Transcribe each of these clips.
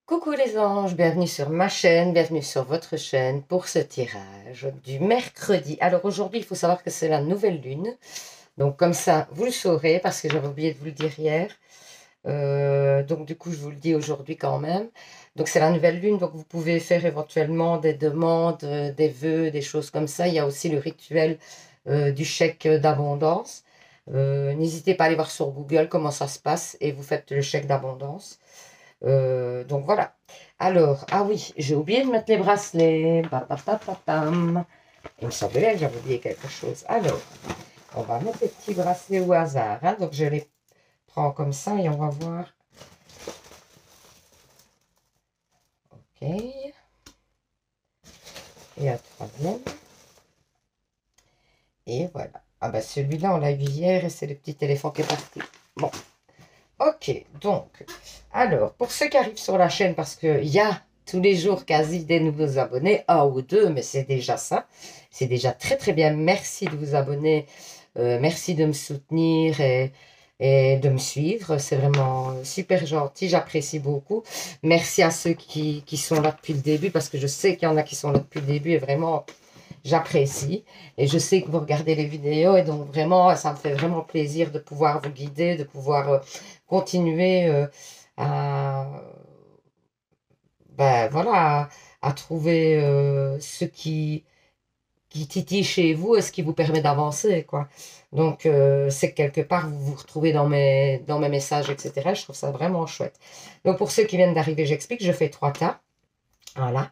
Coucou les anges, bienvenue sur ma chaîne, bienvenue sur votre chaîne pour ce tirage du mercredi. Alors aujourd'hui, il faut savoir que c'est la nouvelle lune. Donc comme ça, vous le saurez parce que j'avais oublié de vous le dire hier. Donc du coup, je vous le dis aujourd'hui quand même. Donc c'est la nouvelle lune, donc vous pouvez faire éventuellement des demandes, des vœux, des choses comme ça. Il y a aussi le rituel du chèque d'abondance. N'hésitez pas à aller voir sur Google comment ça se passe et vous faites le chèque d'abondance. Donc voilà. Alors, ah oui, j'ai oublié de mettre les bracelets. Pam. Il me semblait bien que j'avais oublié quelque chose. Alors, on va mettre les petits bracelets au hasard, hein. Donc je les prends comme ça et on va voir. Ok. Et un troisième. Et voilà. Ah ben celui-là, on l'a eu hier et c'est le petit éléphant qui est parti. Bon. Ok, donc, alors, pour ceux qui arrivent sur la chaîne, parce qu'il y a tous les jours quasi des nouveaux abonnés, un ou deux, mais c'est déjà ça. C'est déjà très très bien. Merci de vous abonner, merci de me soutenir et de me suivre. C'est vraiment super gentil, j'apprécie beaucoup. Merci à ceux qui sont là depuis le début, parce que je sais qu'il y en a qui sont là depuis le début et vraiment, j'apprécie. Et je sais que vous regardez les vidéos et donc vraiment, ça me fait vraiment plaisir de pouvoir vous guider, de pouvoir continuer à, ben, voilà, à trouver ce qui titille chez vous et ce qui vous permet d'avancer, quoi. Donc, c'est que quelque part, vous vous retrouvez dans mes messages, etc. Je trouve ça vraiment chouette. Donc, pour ceux qui viennent d'arriver, j'explique, je fais 3 tas. Voilà.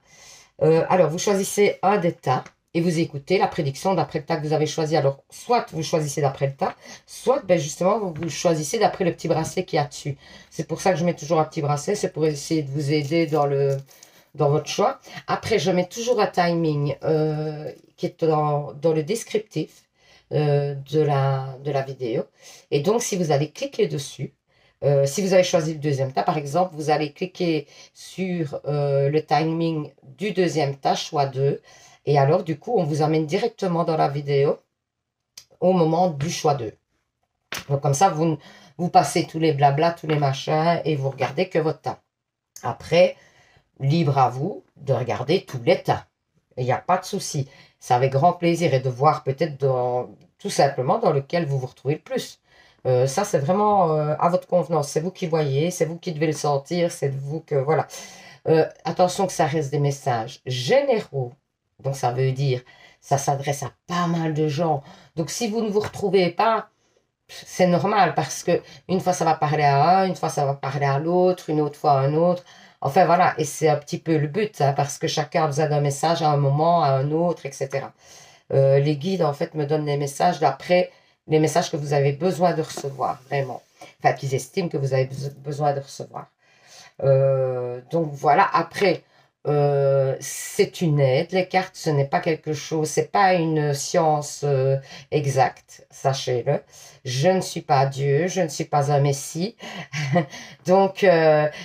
Alors, vous choisissez un des tas et vous écoutez la prédiction d'après le tas que vous avez choisi. Alors, soit vous choisissez d'après le tas, soit ben justement, vous choisissez d'après le petit bracelet qu'il y a dessus. C'est pour ça que je mets toujours un petit bracelet, c'est pour essayer de vous aider dans votre choix. Après, je mets toujours un timing qui est dans le descriptif de la vidéo. Et donc, si vous allez cliquer dessus, si vous avez choisi le deuxième tas, par exemple, vous allez cliquer sur le timing du deuxième tas, choix 2. Et alors, du coup, on vous amène directement dans la vidéo au moment du choix 2. Donc, comme ça, vous passez tous les blabla, tous les machins et vous regardez que votre tas. Après, libre à vous de regarder tous les tas. Il n'y a pas de souci. C'est avec grand plaisir et de voir peut-être tout simplement dans lequel vous vous retrouvez le plus. Ça, c'est vraiment à votre convenance. C'est vous qui voyez, c'est vous qui devez le sentir, c'est vous que... Voilà. Attention que ça reste des messages généraux. Donc, ça veut dire, ça s'adresse à pas mal de gens. Donc, si vous ne vous retrouvez pas, c'est normal parce que une fois, ça va parler à un, une fois, ça va parler à l'autre, une autre fois à un autre. Enfin, voilà. Et c'est un petit peu le but, hein, parce que chacun a besoin d'un message à un moment, à un autre, etc. Les guides, en fait, me donnent des messages d'après les messages que vous avez besoin de recevoir, vraiment. Enfin, qu'ils estiment que vous avez besoin de recevoir. Donc, voilà. Après, c'est une aide. Les cartes, ce n'est pas quelque chose, c'est pas une science exacte, sachez-le. Je ne suis pas Dieu, je ne suis pas un messie. Donc,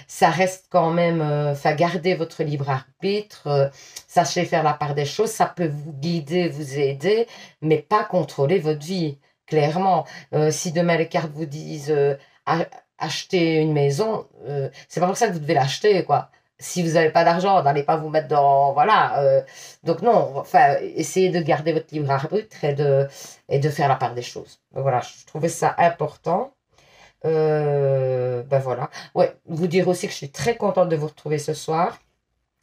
ça reste quand même, enfin, gardez votre libre arbitre, sachez faire la part des choses, ça peut vous guider, vous aider, mais pas contrôler votre vie, clairement. Si demain les cartes vous disent acheter une maison, c'est pas pour ça que vous devez l'acheter, quoi. Si vous n'avez pas d'argent, n'allez pas vous mettre dans... Voilà. Donc non, enfin, essayez de garder votre libre arbitre et de faire la part des choses. Donc voilà, je trouvais ça important. Ben voilà. Ouais, vous dire aussi que je suis très contente de vous retrouver ce soir.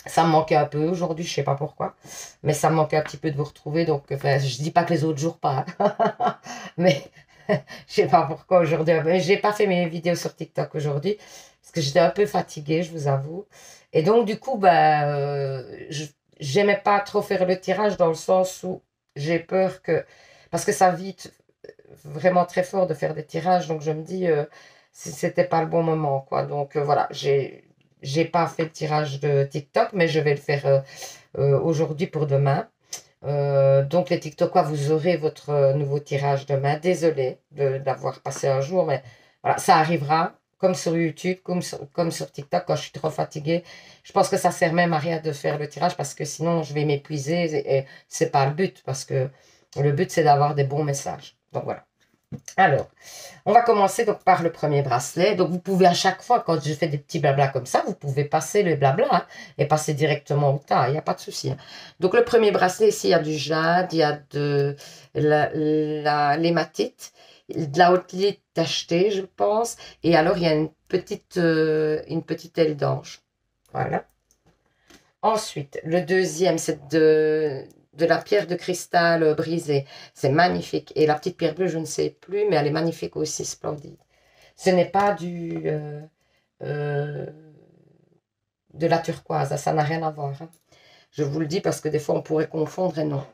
Ça me manquait un peu aujourd'hui, je sais pas pourquoi, mais ça me manquait un petit peu de vous retrouver. Donc, enfin, je dis pas que les autres jours pas, hein. Mais je sais pas pourquoi aujourd'hui. J'ai pas fait mes vidéos sur TikTok aujourd'hui parce que j'étais un peu fatiguée, je vous avoue. Et donc, du coup, ben, j'aimais pas trop faire le tirage dans le sens où j'ai peur que, parce que ça vite vraiment très fort de faire des tirages, donc je me dis c'était pas le bon moment, quoi. Donc voilà, j'ai pas fait le tirage de TikTok, mais je vais le faire aujourd'hui pour demain. Donc les TikTokois, vous aurez votre nouveau tirage demain. Désolée d'avoir passé un jour, mais voilà, ça arrivera. Comme sur YouTube, comme sur TikTok, quand je suis trop fatiguée. Je pense que ça sert même à rien de faire le tirage parce que sinon je vais m'épuiser et c'est pas le but parce que le but c'est d'avoir des bons messages. Donc voilà. Alors, on va commencer donc par le premier bracelet. Donc, vous pouvez à chaque fois, quand je fais des petits blabla comme ça, vous pouvez passer le blabla hein, et passer directement au tas. Il n'y a pas de souci. Hein. Donc, le premier bracelet, ici, il y a du jade, il y a de l'hématite, de la haute lite tachetée, je pense. Et alors, il y a une petite aile d'ange. Voilà. Ensuite, le deuxième, c'est de la pierre de cristal brisée. C'est magnifique. Et la petite pierre bleue, je ne sais plus, mais elle est magnifique aussi, splendide. Ce n'est pas euh, de la turquoise, ça n'a rien à voir. Hein. Je vous le dis parce que des fois, on pourrait confondre et non.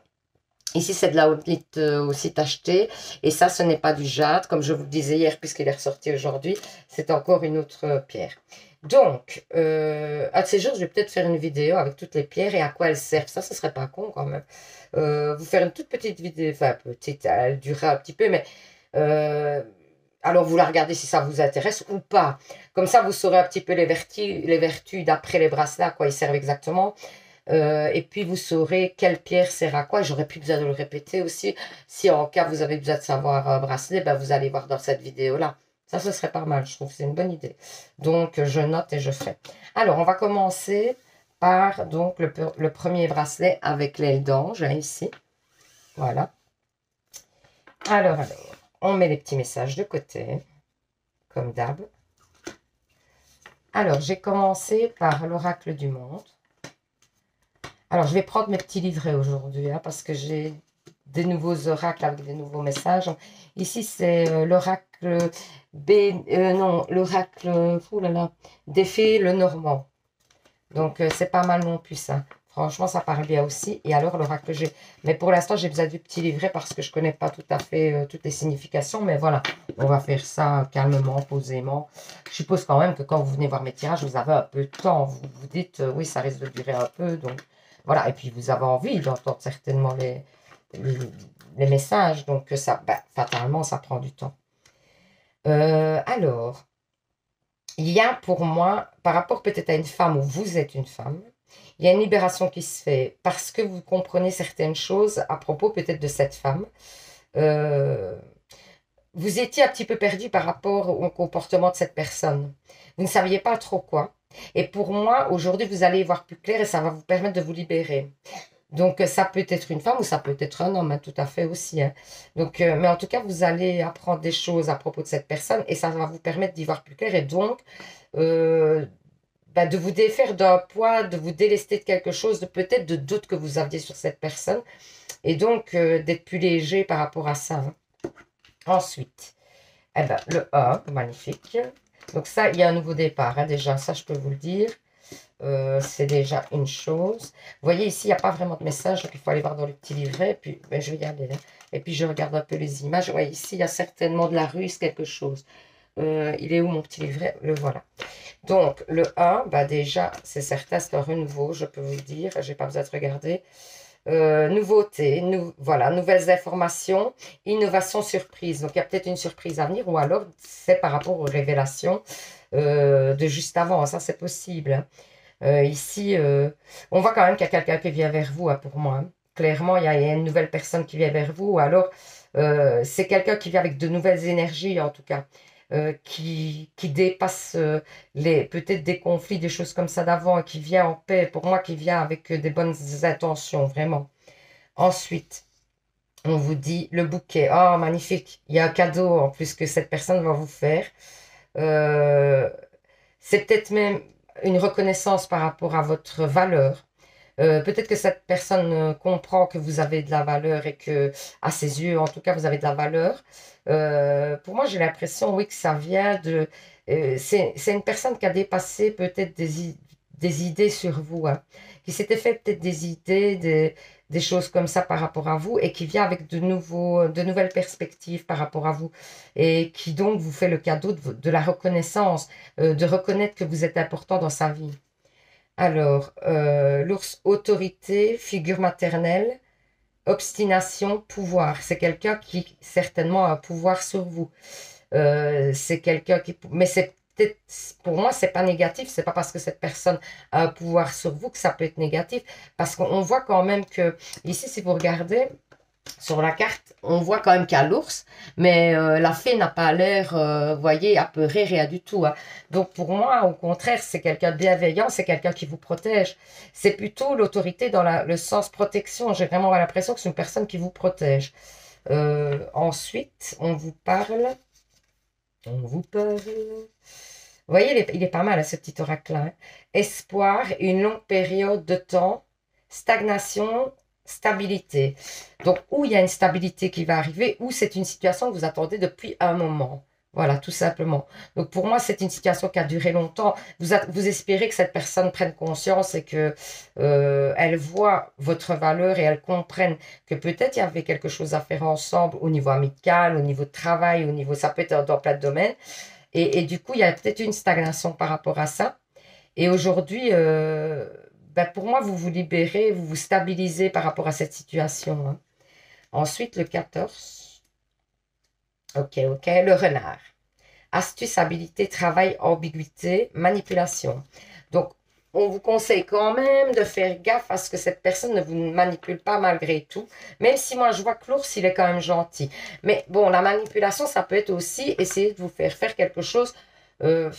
Ici, c'est de la haute aussi tachetée. Et ça, ce n'est pas du jade, comme je vous le disais hier, puisqu'il est ressorti aujourd'hui. C'est encore une autre pierre. Donc, à de ces jours, je vais peut-être faire une vidéo avec toutes les pierres et à quoi elles servent. Ça, ce serait pas con quand même. Vous faire une toute petite vidéo, enfin petite, elle durera un petit peu, mais alors vous la regardez si ça vous intéresse ou pas. Comme ça, vous saurez un petit peu les vertus d'après les bracelets, à quoi ils servent exactement. Et puis vous saurez quelle pierre sert à quoi. J'aurais plus besoin de le répéter aussi. Si en cas vous avez besoin de savoir un bracelet, ben, vous allez voir dans cette vidéo-là. Ça, ce serait pas mal. Je trouve que c'est une bonne idée. Donc, je note et je fais. Alors, on va commencer par donc le premier bracelet avec l'aile d'ange, hein, ici. Voilà. Alors, on met les petits messages de côté, comme d'hab. Alors, j'ai commencé par l'oracle du monde. Alors, je vais prendre mes petits livrets aujourd'hui, hein, parce que j'ai des nouveaux oracles avec des nouveaux messages. Ici, c'est l'oracle non, l'oracle, oh là là, des fées le Normand. Donc, c'est pas mal non plus, ça. Franchement, ça parle bien aussi. Et alors, l'oracle G. Mais pour l'instant, j'ai besoin du petit livret parce que je connais pas tout à fait toutes les significations. Mais voilà, on va faire ça calmement, posément. Je suppose quand même que quand vous venez voir mes tirages, vous avez un peu de temps. Vous vous dites, oui, ça risque de durer un peu. Donc, voilà. Et puis, vous avez envie d'entendre certainement les, les messages. Donc, ça, ben, fatalement, ça prend du temps. Alors, il y a pour moi, par rapport peut-être à une femme où vous êtes une femme, il y a une libération qui se fait parce que vous comprenez certaines choses à propos peut-être de cette femme. Euh, Vous étiez un petit peu perdu par rapport au comportement de cette personne. Vous ne saviez pas trop quoi. Et pour moi, aujourd'hui, vous allez y voir plus clair et ça va vous permettre de vous libérer. Donc, ça peut être une femme ou ça peut être un homme, hein, tout à fait aussi. Hein. Donc, mais en tout cas, vous allez apprendre des choses à propos de cette personne et ça va vous permettre d'y voir plus clair et donc euh, bah, de vous défaire d'un poids, de vous délester de quelque chose, de peut-être de doutes que vous aviez sur cette personne et donc d'être plus léger par rapport à ça. Hein. Ensuite, eh ben, le A, magnifique. Donc ça, il y a un nouveau départ, hein, déjà, ça je peux vous le dire. C'est déjà une chose. Vous voyez ici, il n'y a pas vraiment de message, donc il faut aller voir dans le petit livret. Et puis, ben, je vais y aller. Hein. Et puis, je regarde un peu les images. Ouais, ici, il y a certainement de la ruse, quelque chose. Il est où mon petit livret? Le voilà. Donc, le A, bah déjà, c'est certain, c'est un renouveau, je peux vous le dire. Je n'ai pas besoin de regarder. Nouveauté, voilà, nouvelles informations, innovation, surprise. Donc, il y a peut-être une surprise à venir ou alors c'est par rapport aux révélations de juste avant. Ça, c'est possible. Hein. Ici, on voit quand même qu'il y a quelqu'un qui vient vers vous, hein, pour moi. Hein. Clairement, il y a une nouvelle personne qui vient vers vous, ou alors c'est quelqu'un qui vient avec de nouvelles énergies, en tout cas, qui dépasse peut-être des conflits, des choses comme ça d'avant, et qui vient en paix, pour moi, qui vient avec des bonnes intentions, vraiment. Ensuite, on vous dit le bouquet. Oh, magnifique. Il y a un cadeau en plus que cette personne va vous faire. Euh, c'est peut-être même une reconnaissance par rapport à votre valeur. Peut-être que cette personne comprend que vous avez de la valeur et que, à ses yeux, en tout cas, vous avez de la valeur. Pour moi, j'ai l'impression, oui, que ça vient de... c'est une personne qui a dépassé peut-être des idées sur vous, hein, qui s'était fait peut-être des idées, des choses comme ça par rapport à vous et qui vient avec de nouvelles perspectives par rapport à vous et qui donc vous fait le cadeau de la reconnaissance, de reconnaître que vous êtes important dans sa vie. Alors, l'ours, autorité, figure maternelle, obstination, pouvoir. C'est quelqu'un qui certainement a un pouvoir sur vous. C'est quelqu'un qui... Mais c'est peut-être... Pour moi, c'est pas négatif. C'est pas parce que cette personne a un pouvoir sur vous que ça peut être négatif. Parce qu'on voit quand même que... Ici, si vous regardez, Sur la carte, on voit quand même qu'il y a l'ours, mais la fée n'a pas l'air, voyez, apeurée, rien du tout, hein. Donc pour moi, au contraire, c'est quelqu'un de bienveillant, c'est quelqu'un qui vous protège. C'est plutôt l'autorité dans le sens protection. J'ai vraiment l'impression que c'est une personne qui vous protège. Ensuite, on vous parle. Vous voyez, il est pas mal, hein, ce petit oracle-là, hein. Espoir, une longue période de temps, stagnation, stabilité. Donc, où il y a une stabilité qui va arriver, ou c'est une situation que vous attendez depuis un moment. Voilà, tout simplement. Donc, pour moi, c'est une situation qui a duré longtemps. Vous espérez que cette personne prenne conscience et que elle voit votre valeur et elle comprenne que peut-être il y avait quelque chose à faire ensemble au niveau amical, au niveau de travail, au niveau, ça peut être dans plein de domaines. Et du coup, il y a peut-être une stagnation par rapport à ça. Et aujourd'hui, ben pour moi, vous vous libérez, vous vous stabilisez par rapport à cette situation, hein. Ensuite, le 14. Ok, ok. Le renard. Astuce, habileté, travail, ambiguïté, manipulation. Donc, on vous conseille quand même de faire gaffe à ce que cette personne ne vous manipule pas malgré tout. Même si moi, je vois que l'ours, il est quand même gentil. Mais bon, la manipulation, ça peut être aussi essayer de vous faire faire quelque chose euh,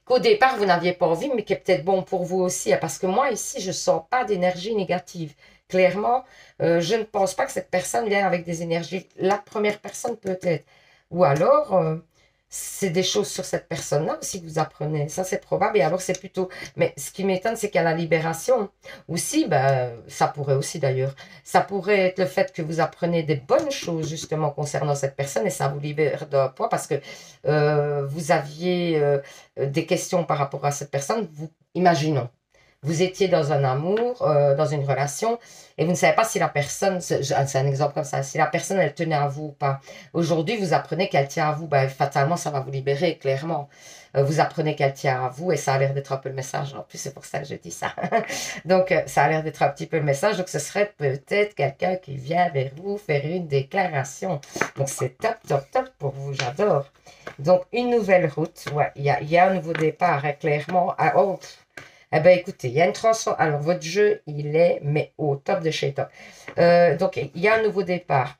qu'au départ, vous n'aviez pas envie, mais qui est peut-être bon pour vous aussi, hein. Parce que moi, ici, je ne sens pas d'énergie négative. Clairement, je ne pense pas que cette personne vient avec des énergies. La première personne peut-être. Ou alors, c'est des choses sur cette personne-là aussi que vous apprenez. Ça, c'est probable. Et alors, c'est plutôt... Mais ce qui m'étonne, c'est qu'à la libération, aussi, ben, ça pourrait aussi d'ailleurs, ça pourrait être le fait que vous apprenez des bonnes choses justement concernant cette personne et ça vous libère d'un poids parce que vous aviez des questions par rapport à cette personne. Imaginons. Vous étiez dans un amour, dans une relation, et vous ne savez pas si la personne, c'est un exemple comme ça, si la personne, elle tenait à vous ou pas. Aujourd'hui, vous apprenez qu'elle tient à vous, ben, fatalement, ça va vous libérer, clairement. Vous apprenez qu'elle tient à vous, et ça a l'air d'être un peu le message. En plus, c'est pour ça que je dis ça. Donc, ça a l'air d'être un petit peu le message. Donc, ce serait peut-être quelqu'un qui vient vers vous faire une déclaration. Donc, c'est top, top, top pour vous, j'adore. Donc, une nouvelle route. Ouais, il y a un nouveau départ, hein, clairement. Ah, oh, eh bien, écoutez, il y a une transformation. Alors, votre jeu, il est, mais au top de chez top. Donc, il y a un nouveau départ.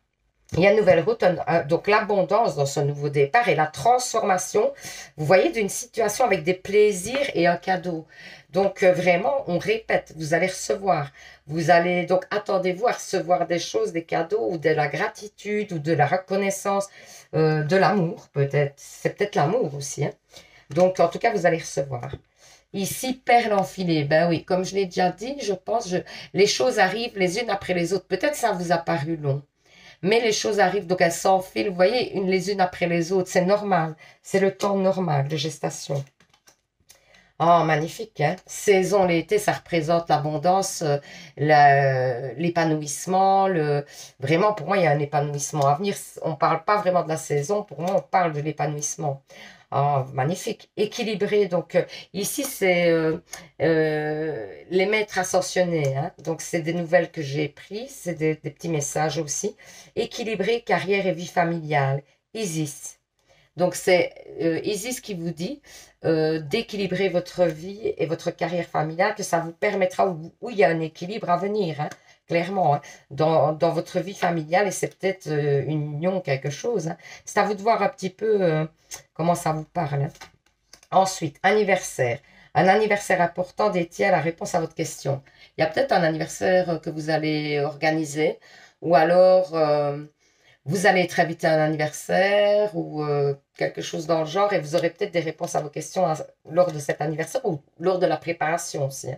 Il y a une nouvelle route. Donc, l'abondance dans ce nouveau départ et la transformation, vous voyez, d'une situation avec des plaisirs et un cadeau. Donc, vraiment, on répète, vous allez recevoir. Vous allez, donc, attendez-vous à recevoir des choses, des cadeaux ou de la gratitude ou de la reconnaissance, de l'amour, peut-être. C'est peut-être l'amour aussi, hein. Donc, en tout cas, vous allez recevoir. Ici, perle enfilée. Ben oui, comme je l'ai déjà dit, je pense, les choses arrivent les unes après les autres. Peut-être ça vous a paru long, mais les choses arrivent, donc elles s'enfilent, vous voyez, les unes après les autres. C'est normal. C'est le temps normal de gestation. Oh, magnifique, hein? Saison, l'été, ça représente l'abondance, l'épanouissement. Vraiment, pour moi, il y a un épanouissement à venir. On ne parle pas vraiment de la saison. Pour moi, on parle de l'épanouissement. Oh, magnifique. Équilibré. Donc, ici, c'est les maîtres ascensionnés, hein. Donc, c'est des nouvelles que j'ai prises. C'est des petits messages aussi. Équilibré, carrière et vie familiale. Isis. Donc, c'est Isis qui vous dit d'équilibrer votre vie et votre carrière familiale, que ça vous permettra, où il y a un équilibre à venir, hein, clairement, hein, dans votre vie familiale, et c'est peut-être une union, quelque chose, hein. C'est à vous de voir un petit peu comment ça vous parle, hein. Ensuite, anniversaire. Un anniversaire important dédié à la réponse à votre question. Il y a peut-être un anniversaire que vous allez organiser, ou alors vous allez être invité à un anniversaire ou quelque chose dans le genre et vous aurez peut-être des réponses à vos questions lors de cet anniversaire ou lors de la préparation aussi, hein.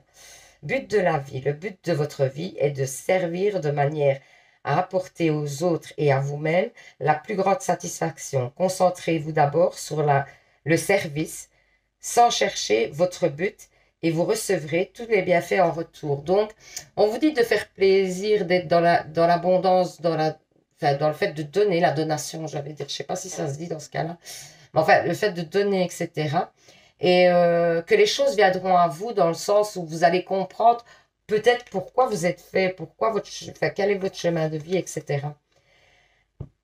But de la vie, le but de votre vie est de servir de manière à apporter aux autres et à vous-même la plus grande satisfaction. Concentrez-vous d'abord sur le service sans chercher votre but et vous recevrez tous les bienfaits en retour. Donc, on vous dit de faire plaisir, d'être dans l'abondance, enfin, dans le fait de donner, la donation, j'allais dire, je ne sais pas si ça se dit dans ce cas-là, mais enfin, le fait de donner, etc. Et que les choses viendront à vous dans le sens où vous allez comprendre peut-être pourquoi vous êtes fait, enfin, quel est votre chemin de vie, etc.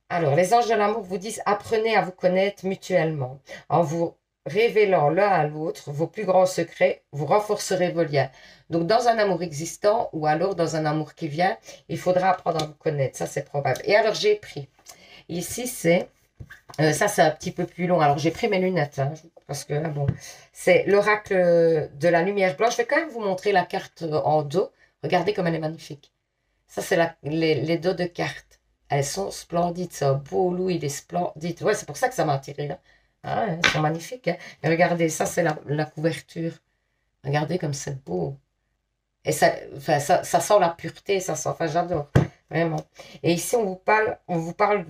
Alors, les anges de l'amour vous disent, apprenez à vous connaître mutuellement. En vous révélant l'un à l'autre vos plus grands secrets, vous renforcerez vos liens. Donc, dans un amour existant ou alors dans un amour qui vient, il faudra apprendre à vous connaître. Ça, c'est probable. Et alors, j'ai pris. Ici, c'est... ça, c'est un petit peu plus long. Alors, j'ai pris mes lunettes, hein, parce que, bon, c'est l'oracle de la lumière blanche. Je vais quand même vous montrer la carte en dos. Regardez comme elle est magnifique. Ça, c'est les dos de cartes. Elles sont splendides. C'est un beau loup, il est splendide. Ouais, c'est pour ça que ça m'a attiré, là. Ah, elles sont magnifiques, hein. Et regardez, ça, c'est la couverture. Regardez comme c'est beau. Et ça, enfin, ça sent la pureté, ça sent, enfin, j'adore, vraiment. Et ici, on vous parle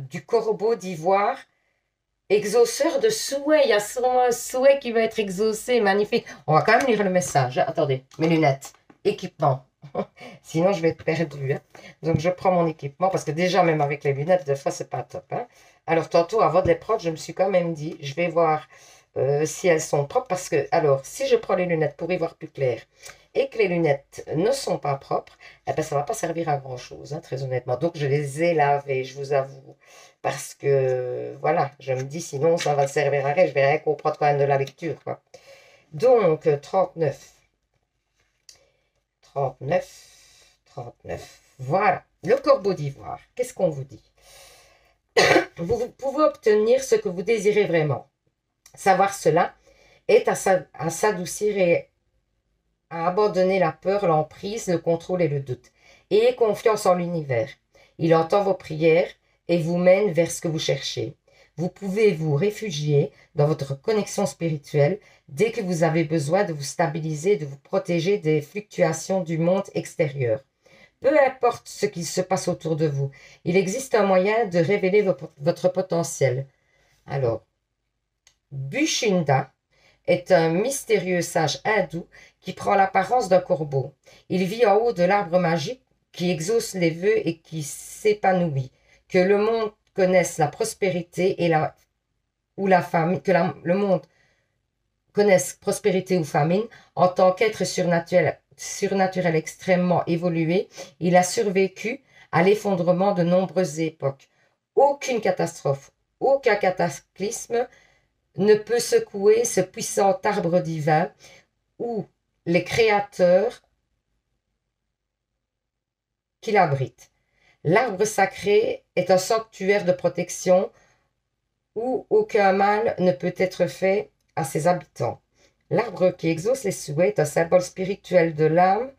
du corbeau d'ivoire, exauceur de souhait. Il y a sûrement un souhait qui va être exaucé, magnifique. On va quand même lire le message. Attendez, mes lunettes, équipement. Sinon, je vais être perdue, hein. Donc, je prends mon équipement, parce que déjà, même avec les lunettes, des fois, c'est pas top, hein. Alors, tantôt, avant de les prendre, je me suis quand même dit, je vais voir si elles sont propres, parce que, alors, si je prends les lunettes pour y voir plus clair, et que les lunettes ne sont pas propres, eh ben, ça ne va pas servir à grand-chose, hein, très honnêtement. Donc, je les ai lavées, je vous avoue, parce que, voilà, je me dis, sinon, ça va servir à rien, je vais rien comprendre quand même de la lecture, quoi. Donc, 39, 39, 39. Voilà, le corbeau d'ivoire. Qu'est-ce qu'on vous dit? Vous pouvez obtenir ce que vous désirez vraiment. Savoir cela est à s'adoucir et à abandonner la peur, l'emprise, le contrôle et le doute. Ayez confiance en l'univers. Il entend vos prières et vous mène vers ce que vous cherchez. Vous pouvez vous réfugier dans votre connexion spirituelle dès que vous avez besoin de vous stabiliser, de vous protéger des fluctuations du monde extérieur. Peu importe ce qui se passe autour de vous, il existe un moyen de révéler votre potentiel. Alors, Bushinda est un mystérieux sage hindou qui prend l'apparence d'un corbeau. Il vit en haut de l'arbre magique qui exauce les vœux et qui s'épanouit. Que le monde connaisse la prospérité et ou la famine, le monde connaisse prospérité ou famine, en tant qu'être surnaturel extrêmement évolué, il a survécu à l'effondrement de nombreuses époques. Aucune catastrophe, aucun cataclysme ne peut secouer ce puissant arbre divin où les créateurs qui l'abritent. L'arbre sacré est un sanctuaire de protection où aucun mal ne peut être fait à ses habitants. L'arbre qui exauce les souhaits est un symbole spirituel de l'âme,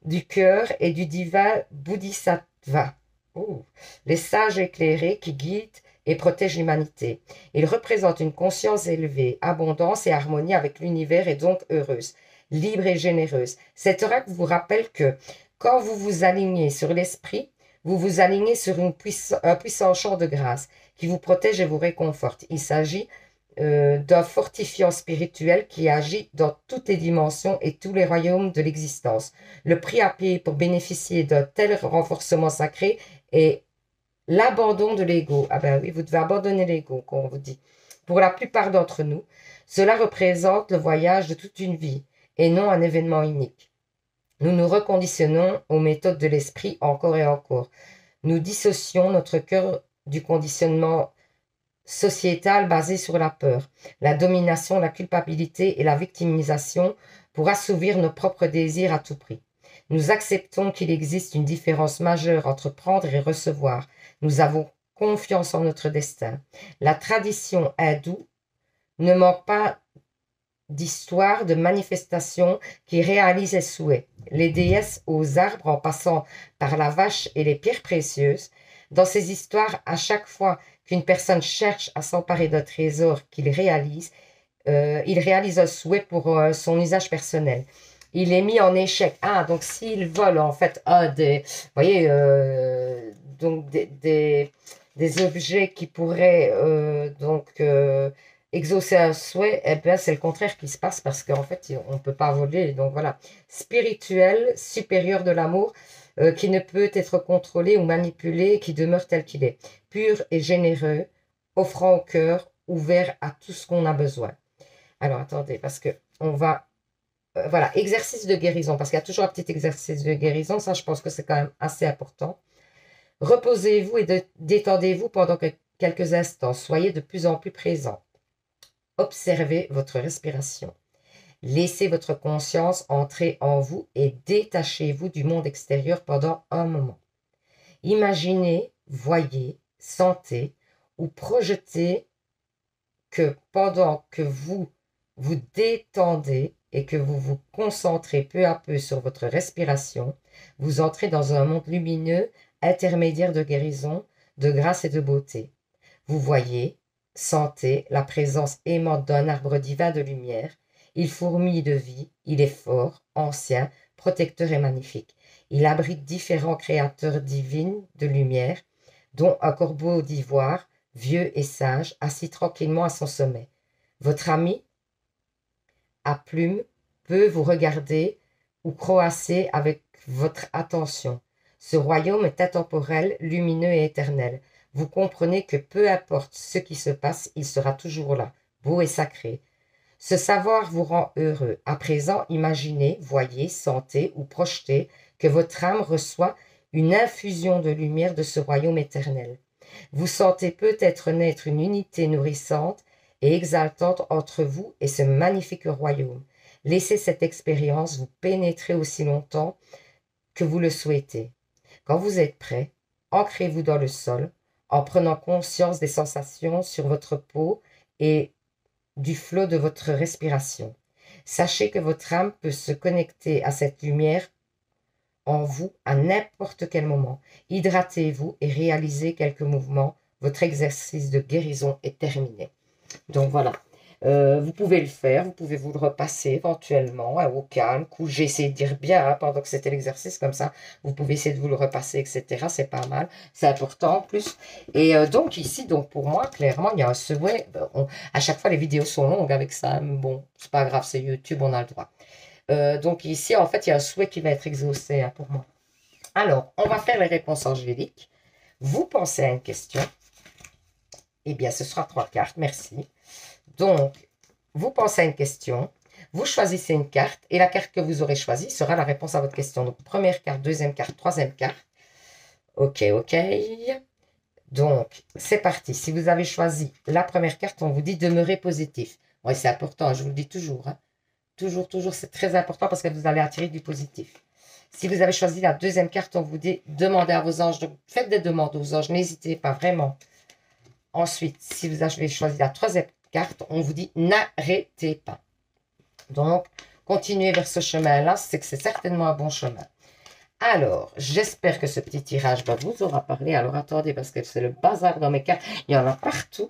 du cœur et du divin Bodhisattva. Oh. Les sages éclairés qui guident et protègent l'humanité. Il représente une conscience élevée, abondance et harmonie avec l'univers et donc heureuse, libre et généreuse. Cet oracle vous rappelle que quand vous vous alignez sur l'esprit, vous vous alignez sur un puissant champ de grâce qui vous protège et vous réconforte. Il s'agit d'un fortifiant spirituel qui agit dans toutes les dimensions et tous les royaumes de l'existence. Le prix à payer pour bénéficier d'un tel renforcement sacré est l'abandon de l'ego. Ah ben oui, vous devez abandonner l'ego, comme on vous dit. Pour la plupart d'entre nous, cela représente le voyage de toute une vie et non un événement unique. Nous nous reconditionnons aux méthodes de l'esprit encore et encore. Nous dissocions notre cœur du conditionnement sociétal basé sur la peur, la domination, la culpabilité et la victimisation pour assouvir nos propres désirs à tout prix. Nous acceptons qu'il existe une différence majeure entre prendre et recevoir. Nous avons confiance en notre destin. La tradition hindoue ne manque pas d'histoires, de manifestations qui réalisent les souhaits. Les déesses aux arbres en passant par la vache et les pierres précieuses. Dans ces histoires, à chaque fois qu'une personne cherche à s'emparer d'un trésor qu'il réalise, il réalise un souhait pour son usage personnel. Il est mis en échec. Ah, donc s'il vole en fait vous voyez, donc des objets qui pourraient exaucer un souhait, eh bien c'est le contraire qui se passe parce qu'en fait on ne peut pas voler. Donc voilà, spirituel, supérieur de l'amour, qui ne peut être contrôlé ou manipulé, qui demeure tel qu'il est, pur et généreux, offrant au cœur, ouvert à tout ce qu'on a besoin. Alors attendez, parce que on va... voilà, exercice de guérison, parce qu'il y a toujours un petit exercice de guérison, ça je pense que c'est quand même assez important. Reposez-vous et détendez-vous pendant quelques instants, soyez de plus en plus présent. Observez votre respiration. Laissez votre conscience entrer en vous et détachez-vous du monde extérieur pendant un moment. Imaginez, voyez, sentez ou projetez que pendant que vous vous détendez et que vous vous concentrez peu à peu sur votre respiration, vous entrez dans un monde lumineux, intermédiaire de guérison, de grâce et de beauté. Vous voyez, sentez la présence aimante d'un arbre divin de lumière. Il fourmille de vie, il est fort, ancien, protecteur et magnifique. Il abrite différents créateurs divines de lumière, dont un corbeau d'ivoire, vieux et sage, assis tranquillement à son sommet. Votre ami, à plume, peut vous regarder ou croasser avec votre attention. Ce royaume est intemporel, lumineux et éternel. Vous comprenez que peu importe ce qui se passe, il sera toujours là, beau et sacré. Ce savoir vous rend heureux. À présent, imaginez, voyez, sentez ou projetez que votre âme reçoit une infusion de lumière de ce royaume éternel. Vous sentez peut-être naître une unité nourrissante et exaltante entre vous et ce magnifique royaume. Laissez cette expérience vous pénétrer aussi longtemps que vous le souhaitez. Quand vous êtes prêt, ancrez-vous dans le sol en prenant conscience des sensations sur votre peau et du flot de votre respiration. Sachez que votre âme peut se connecter à cette lumière en vous à n'importe quel moment. Hydratez-vous et réalisez quelques mouvements. Votre exercice de guérison est terminé. Donc voilà, vous pouvez le faire, vous pouvez vous le repasser éventuellement au calme. J'ai essayé de dire bien pendant que c'était l'exercice comme ça. Vous pouvez essayer de vous le repasser, etc. C'est pas mal, c'est important en plus. Et donc ici, donc pour moi, clairement, il y a un souhait. À chaque fois, les vidéos sont longues avec ça. Mais bon, c'est pas grave, c'est YouTube, on a le droit. Donc ici, en fait, il y a un souhait qui va être exaucé pour moi. Alors, on va faire les réponses angéliques. Vous pensez à une question. Eh bien, ce sera 3 cartes, merci. Donc, vous pensez à une question, vous choisissez une carte, et la carte que vous aurez choisie sera la réponse à votre question. Donc, première carte, deuxième carte, troisième carte. Ok, ok. Donc, c'est parti. Si vous avez choisi la première carte, on vous dit demeurer positif. Oui, c'est important, je vous le dis toujours. Hein. Toujours, toujours, c'est très important parce que vous allez attirer du positif. Si vous avez choisi la deuxième carte, on vous dit demandez à vos anges. Donc, faites des demandes aux anges, n'hésitez pas vraiment. Ensuite, si vous avez choisi la troisième carte, on vous dit n'arrêtez pas. Donc, continuez vers ce chemin-là, c'est que c'est certainement un bon chemin. Alors, j'espère que ce petit tirage vous aura parlé. Alors, attendez, parce que c'est le bazar dans mes cartes. Il y en a partout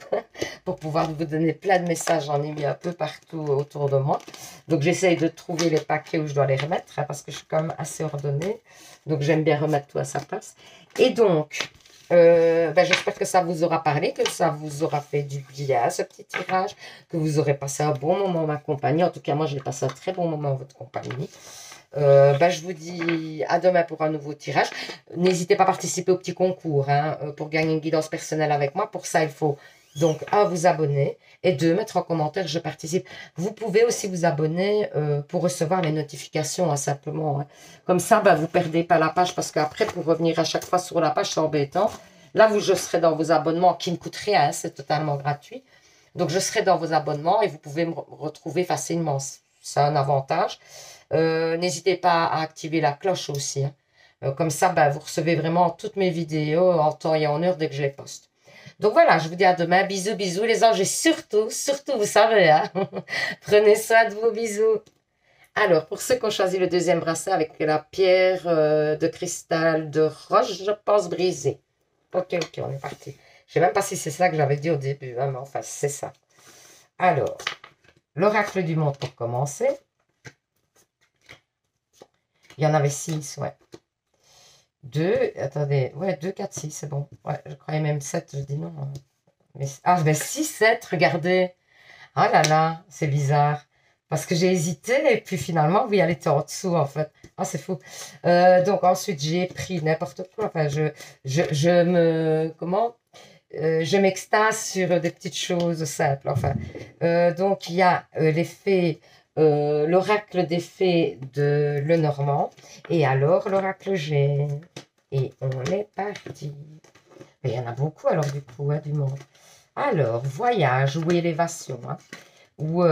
pour pouvoir vous donner plein de messages. J'en ai mis un peu partout autour de moi. Donc, j'essaye de trouver les paquets où je dois les remettre parce que je suis quand même assez ordonnée. Donc, j'aime bien remettre tout à sa place. Et donc, j'espère que ça vous aura parlé, que ça vous aura fait du bien, ce petit tirage, que vous aurez passé un bon moment en ma compagnie. En tout cas, moi, j'ai passé un très bon moment en votre compagnie. Je vous dis à demain pour un nouveau tirage. N'hésitez pas à participer au petit concours pour gagner une guidance personnelle avec moi. Pour ça, il faut donc, 1, vous abonner et 2, mettre en commentaire je participe. Vous pouvez aussi vous abonner pour recevoir les notifications, simplement. Hein. Comme ça, vous ne perdez pas la page parce qu'après, pour revenir à chaque fois sur la page, c'est embêtant. Là, je serai dans vos abonnements qui ne coûtent rien, c'est totalement gratuit. Donc, je serai dans vos abonnements et vous pouvez me retrouver facilement. C'est un avantage. N'hésitez pas à activer la cloche aussi. Hein. Comme ça, vous recevez vraiment toutes mes vidéos en temps et en heure dès que je les poste. Donc voilà, je vous dis à demain. Bisous, bisous les anges. Et surtout, vous savez, hein, prenez soin de vos bisous. Alors, pour ceux qui ont choisi le deuxième bracelet avec la pierre de cristal de roche, je pense brisée. Ok, on est parti. Je ne sais même pas si c'est ça que j'avais dit au début, hein, mais enfin, c'est ça. Alors, l'oracle du monde pour commencer. Il y en avait 6, ouais. 2, attendez, ouais, 2, 4, 6, c'est bon. Ouais, je croyais même 7, je dis non. Mais, 6, 7, regardez. Oh là là, c'est bizarre. Parce que j'ai hésité et puis finalement, oui, elle était en dessous en fait. Ah, c'est fou. Donc ensuite, j'ai pris n'importe quoi. Enfin, je m'extase sur des petites choses simples. Enfin, donc il y a l'effet, l'oracle des fées de Lenormand. Et alors, l'oracle G. Et on est parti. Il y en a beaucoup alors du coup, du monde. Alors, voyage ou élévation. Hein. ou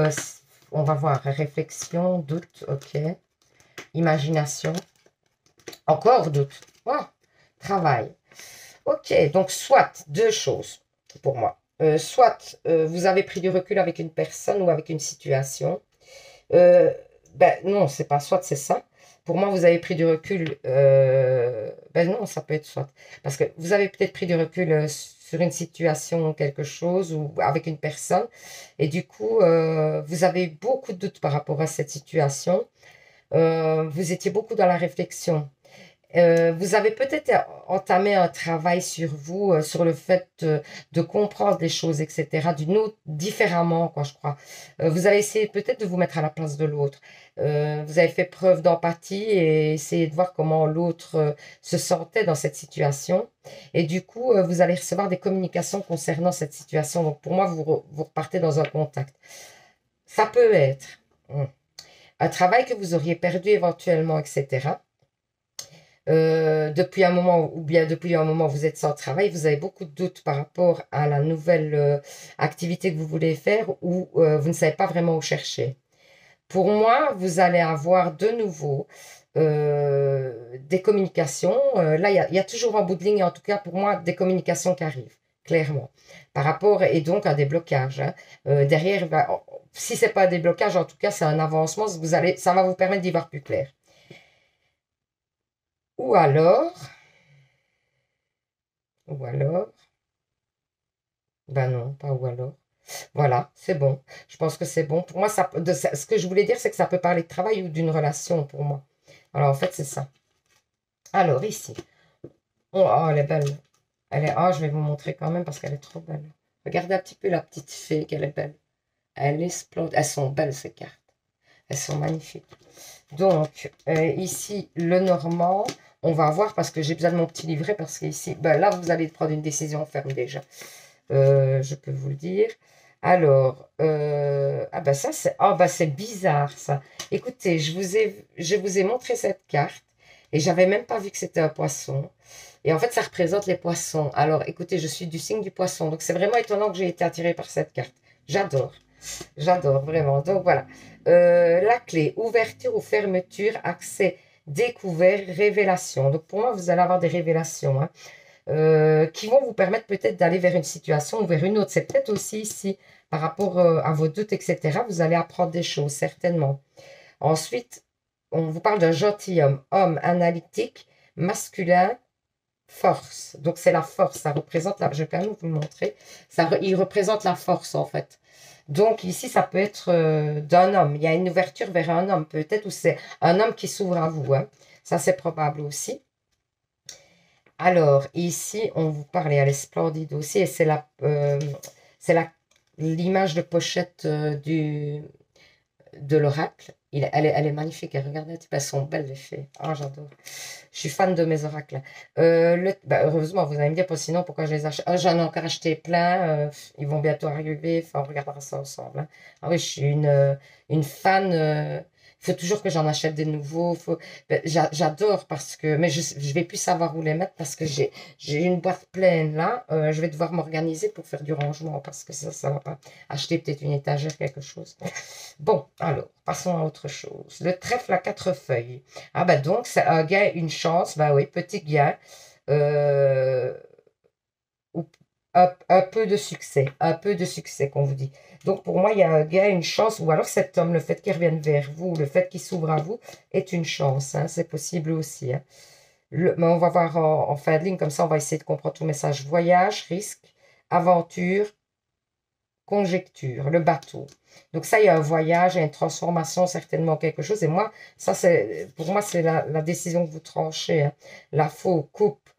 on va voir, réflexion, doute, ok, imagination, encore doute, oh, travail. Ok, donc soit deux choses pour moi. Soit vous avez pris du recul avec une personne ou avec une situation. Euh, ben non, c'est pas soit, c'est ça. Pour moi, vous avez pris du recul. Ben non, ça peut être soit. Parce que vous avez peut-être pris du recul sur une situation ou quelque chose ou avec une personne. Et du coup, vous avez beaucoup de doutes par rapport à cette situation. Vous étiez beaucoup dans la réflexion. Vous avez peut-être entamé un travail sur vous, sur le fait de comprendre les choses, etc., d'une autre, différemment, quoi, je crois. Vous avez essayé peut-être de vous mettre à la place de l'autre. Vous avez fait preuve d'empathie et essayé de voir comment l'autre se sentait dans cette situation. Et du coup, vous allez recevoir des communications concernant cette situation. Donc, pour moi, vous repartez dans un contact. Ça peut être un travail que vous auriez perdu éventuellement, etc. Depuis un moment, ou bien depuis un moment, vous êtes sans travail, vous avez beaucoup de doutes par rapport à la nouvelle activité que vous voulez faire ou vous ne savez pas vraiment où chercher. Pour moi, vous allez avoir de nouveau des communications. Là, il y a toujours un bout de ligne, en tout cas pour moi, des communications qui arrivent, clairement. Par rapport, et donc à des blocages. Hein. Derrière, si c'est pas des blocages, en tout cas, c'est un avancement. Ça va vous permettre d'y voir plus clair. Ou alors, ou alors, ben non, pas ou alors. Voilà, c'est bon. Je pense que c'est bon. Pour moi, ce que je voulais dire, c'est que ça peut parler de travail ou d'une relation pour moi. Alors, en fait, c'est ça. Alors, ici. Oh, oh, elle est belle. Oh, je vais vous montrer quand même parce qu'elle est trop belle. Regardez un petit peu la petite fée, qu'elle est belle. Elle explose. Elles sont belles, ces cartes. Elles sont magnifiques. Donc, ici, le normand. On va voir parce que j'ai besoin de mon petit livret parce qu'ici, ben là, vous allez prendre une décision ferme déjà. Je peux vous le dire. Alors, ah bah ça c'est bah c'est bizarre ça. Écoutez, je vous ai montré cette carte et j'avais même pas vu que c'était un poisson. Et en fait, ça représente les poissons. Alors, écoutez, je suis du signe du poisson, donc c'est vraiment étonnant que j'ai été attirée par cette carte. J'adore, j'adore vraiment. Donc voilà, la clé, ouverture ou fermeture, accès, découvert, révélation. Donc pour moi, vous allez avoir des révélations. Hein. Qui vont vous permettre peut-être d'aller vers une situation ou vers une autre. C'est peut-être aussi ici, par rapport à vos doutes, etc., vous allez apprendre des choses, certainement. Ensuite, on vous parle d'un gentilhomme, homme analytique, masculin, force. Donc, c'est la force, ça représente la... Je vais quand même vous le montrer. Il représente la force, en fait. Donc, ici, ça peut être d'un homme. Il y a une ouverture vers un homme, peut-être, ou c'est un homme qui s'ouvre à vous. Hein. Ça, c'est probable aussi. Alors, ici, on vous parle, et elle est splendide aussi, et c'est l'image de pochette de l'oracle. Elle est magnifique, et regardez, elles sont belles les fées. Ah, j'adore. Je suis fan de mes oracles. Heureusement, vous allez me dire, sinon, pourquoi je les achète? Ah, j'en ai encore acheté plein, ils vont bientôt arriver, enfin, on regardera ça ensemble. Hein. Ah oui, je suis une fan. Il faut toujours que j'en achète des nouveaux. J'adore parce que, mais je vais plus savoir où les mettre parce que j'ai une boîte pleine là. Je vais devoir m'organiser pour faire du rangement parce que ça va pas. Acheter peut-être une étagère, quelque chose. Bon, alors, passons à autre chose. Le trèfle à 4 feuilles. Ah bah donc, c'est un gain, une chance. Bah oui, petit gain. Euh, ou un peu de succès. Un peu de succès, qu'on vous dit. Donc, pour moi, il y a un gain, une chance. Ou alors cet homme, le fait qu'il revienne vers vous, le fait qu'il s'ouvre à vous, est une chance. Hein, c'est possible aussi. Hein. Mais on va voir en fin de ligne. Comme ça, on va essayer de comprendre tout le message. Voyage, risque, aventure, conjecture, le bateau. Donc ça, il y a un voyage, il y a une transformation, certainement quelque chose. Et moi, ça, pour moi, c'est la décision que vous tranchez. Hein. La faux, coupe,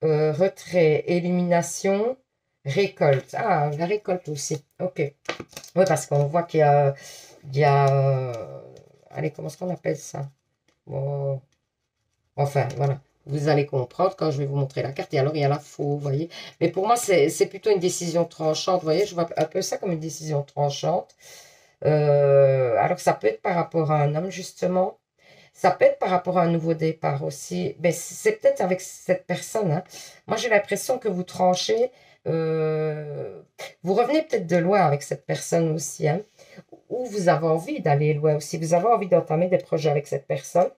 retrait, élimination, récolte. Ah, la récolte aussi. Ok. Oui, parce qu'on voit qu'il y a allez, comment est-ce qu'on appelle ça? Bon, enfin, voilà. Vous allez comprendre quand je vais vous montrer la carte. Et alors, il y a la faux, vous voyez. Mais pour moi, c'est plutôt une décision tranchante. Vous voyez, je vois un peu ça comme une décision tranchante. Alors, ça peut être par rapport à un homme, justement. Ça peut être par rapport à un nouveau départ aussi. Mais c'est peut-être avec cette personne. Hein. Moi, j'ai l'impression que vous tranchez. Vous revenez peut-être de loin avec cette personne aussi. Hein. ou vous avez envie d'aller loin aussi. Vous avez envie d'entamer des projets avec cette personne.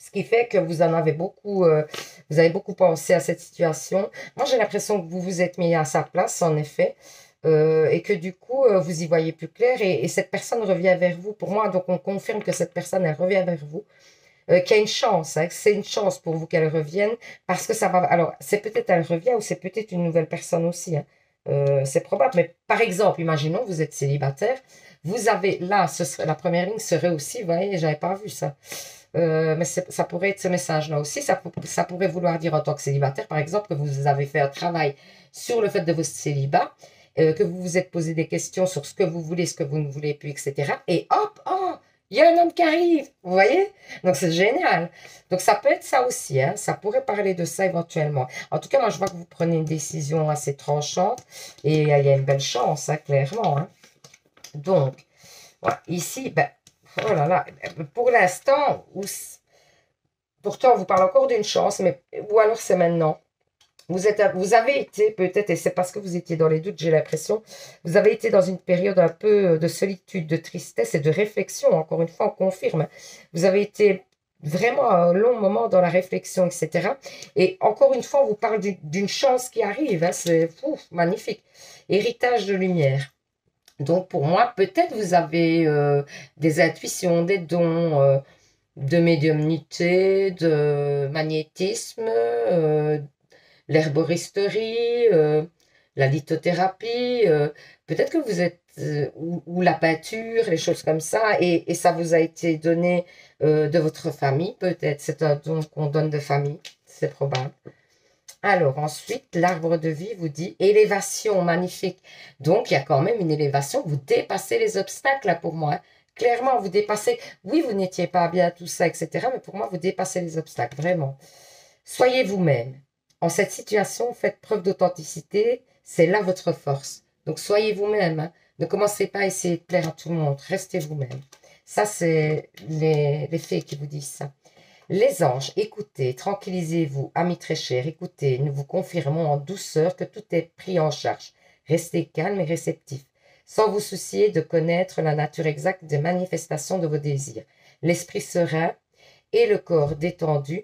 Ce qui fait que vous en avez beaucoup, vous avez beaucoup pensé à cette situation. Moi, j'ai l'impression que vous vous êtes mis à sa place, en effet, et que du coup, vous y voyez plus clair et cette personne revient vers vous. Pour moi, donc, on confirme que cette personne, elle revient vers vous, qu'il y a une chance, hein, que c'est une chance pour vous qu'elle revienne, parce que ça va. Alors, c'est peut-être elle revient ou c'est peut-être une nouvelle personne aussi, hein. C'est probable, mais par exemple, imaginons, vous êtes célibataire, vous avez là, la première ligne serait aussi, vous voyez, j'avais pas vu ça. Mais ça pourrait être ce message-là aussi. Ça pourrait vouloir dire en tant que célibataire, par exemple, que vous avez fait un travail sur le fait de votre célibat, que vous vous êtes posé des questions sur ce que vous voulez, ce que vous ne voulez plus, etc. Et hop, oh, il y a un homme qui arrive, vous voyez? Donc c'est génial. Donc ça peut être ça aussi, hein. Ça pourrait parler de ça éventuellement. En tout cas, moi je vois que vous prenez une décision assez tranchante et il y a une belle chance, hein, clairement, hein. Donc, voilà. Ici, ben, oh là là, pour l'instant, pourtant on vous parle encore d'une chance, mais ou alors c'est maintenant. Vous avez été peut-être, et c'est parce que vous étiez dans les doutes, j'ai l'impression, vous avez été dans une période un peu de solitude, de tristesse et de réflexion. Encore une fois, on confirme. Vous avez été vraiment un long moment dans la réflexion, etc. Et encore une fois, on vous parle d'une chance qui arrive, hein, c'est magnifique. Héritage de lumière. Donc pour moi, peut-être vous avez des intuitions, des dons de médiumnité, de magnétisme, l'herboristerie, la lithothérapie, peut-être que vous êtes, ou la peinture, les choses comme ça, et ça vous a été donné de votre famille, peut-être, c'est un don qu'on donne de famille, c'est probable. Alors ensuite, l'arbre de vie vous dit élévation, magnifique. Donc il y a quand même une élévation, vous dépassez les obstacles là pour moi, hein. Clairement, vous dépassez, oui, vous n'étiez pas bien, tout ça, etc. Mais pour moi, vous dépassez les obstacles, vraiment. Soyez vous-même. En cette situation, faites preuve d'authenticité. C'est là votre force. Donc, soyez vous-même, hein. Ne commencez pas à essayer de plaire à tout le monde. Restez vous-même. Ça, c'est les fées qui vous disent ça. Les anges, écoutez, tranquillisez-vous, amis très chers, écoutez, nous vous confirmons en douceur que tout est pris en charge. Restez calme et réceptif, sans vous soucier de connaître la nature exacte des manifestations de vos désirs. L'esprit serein et le corps détendu,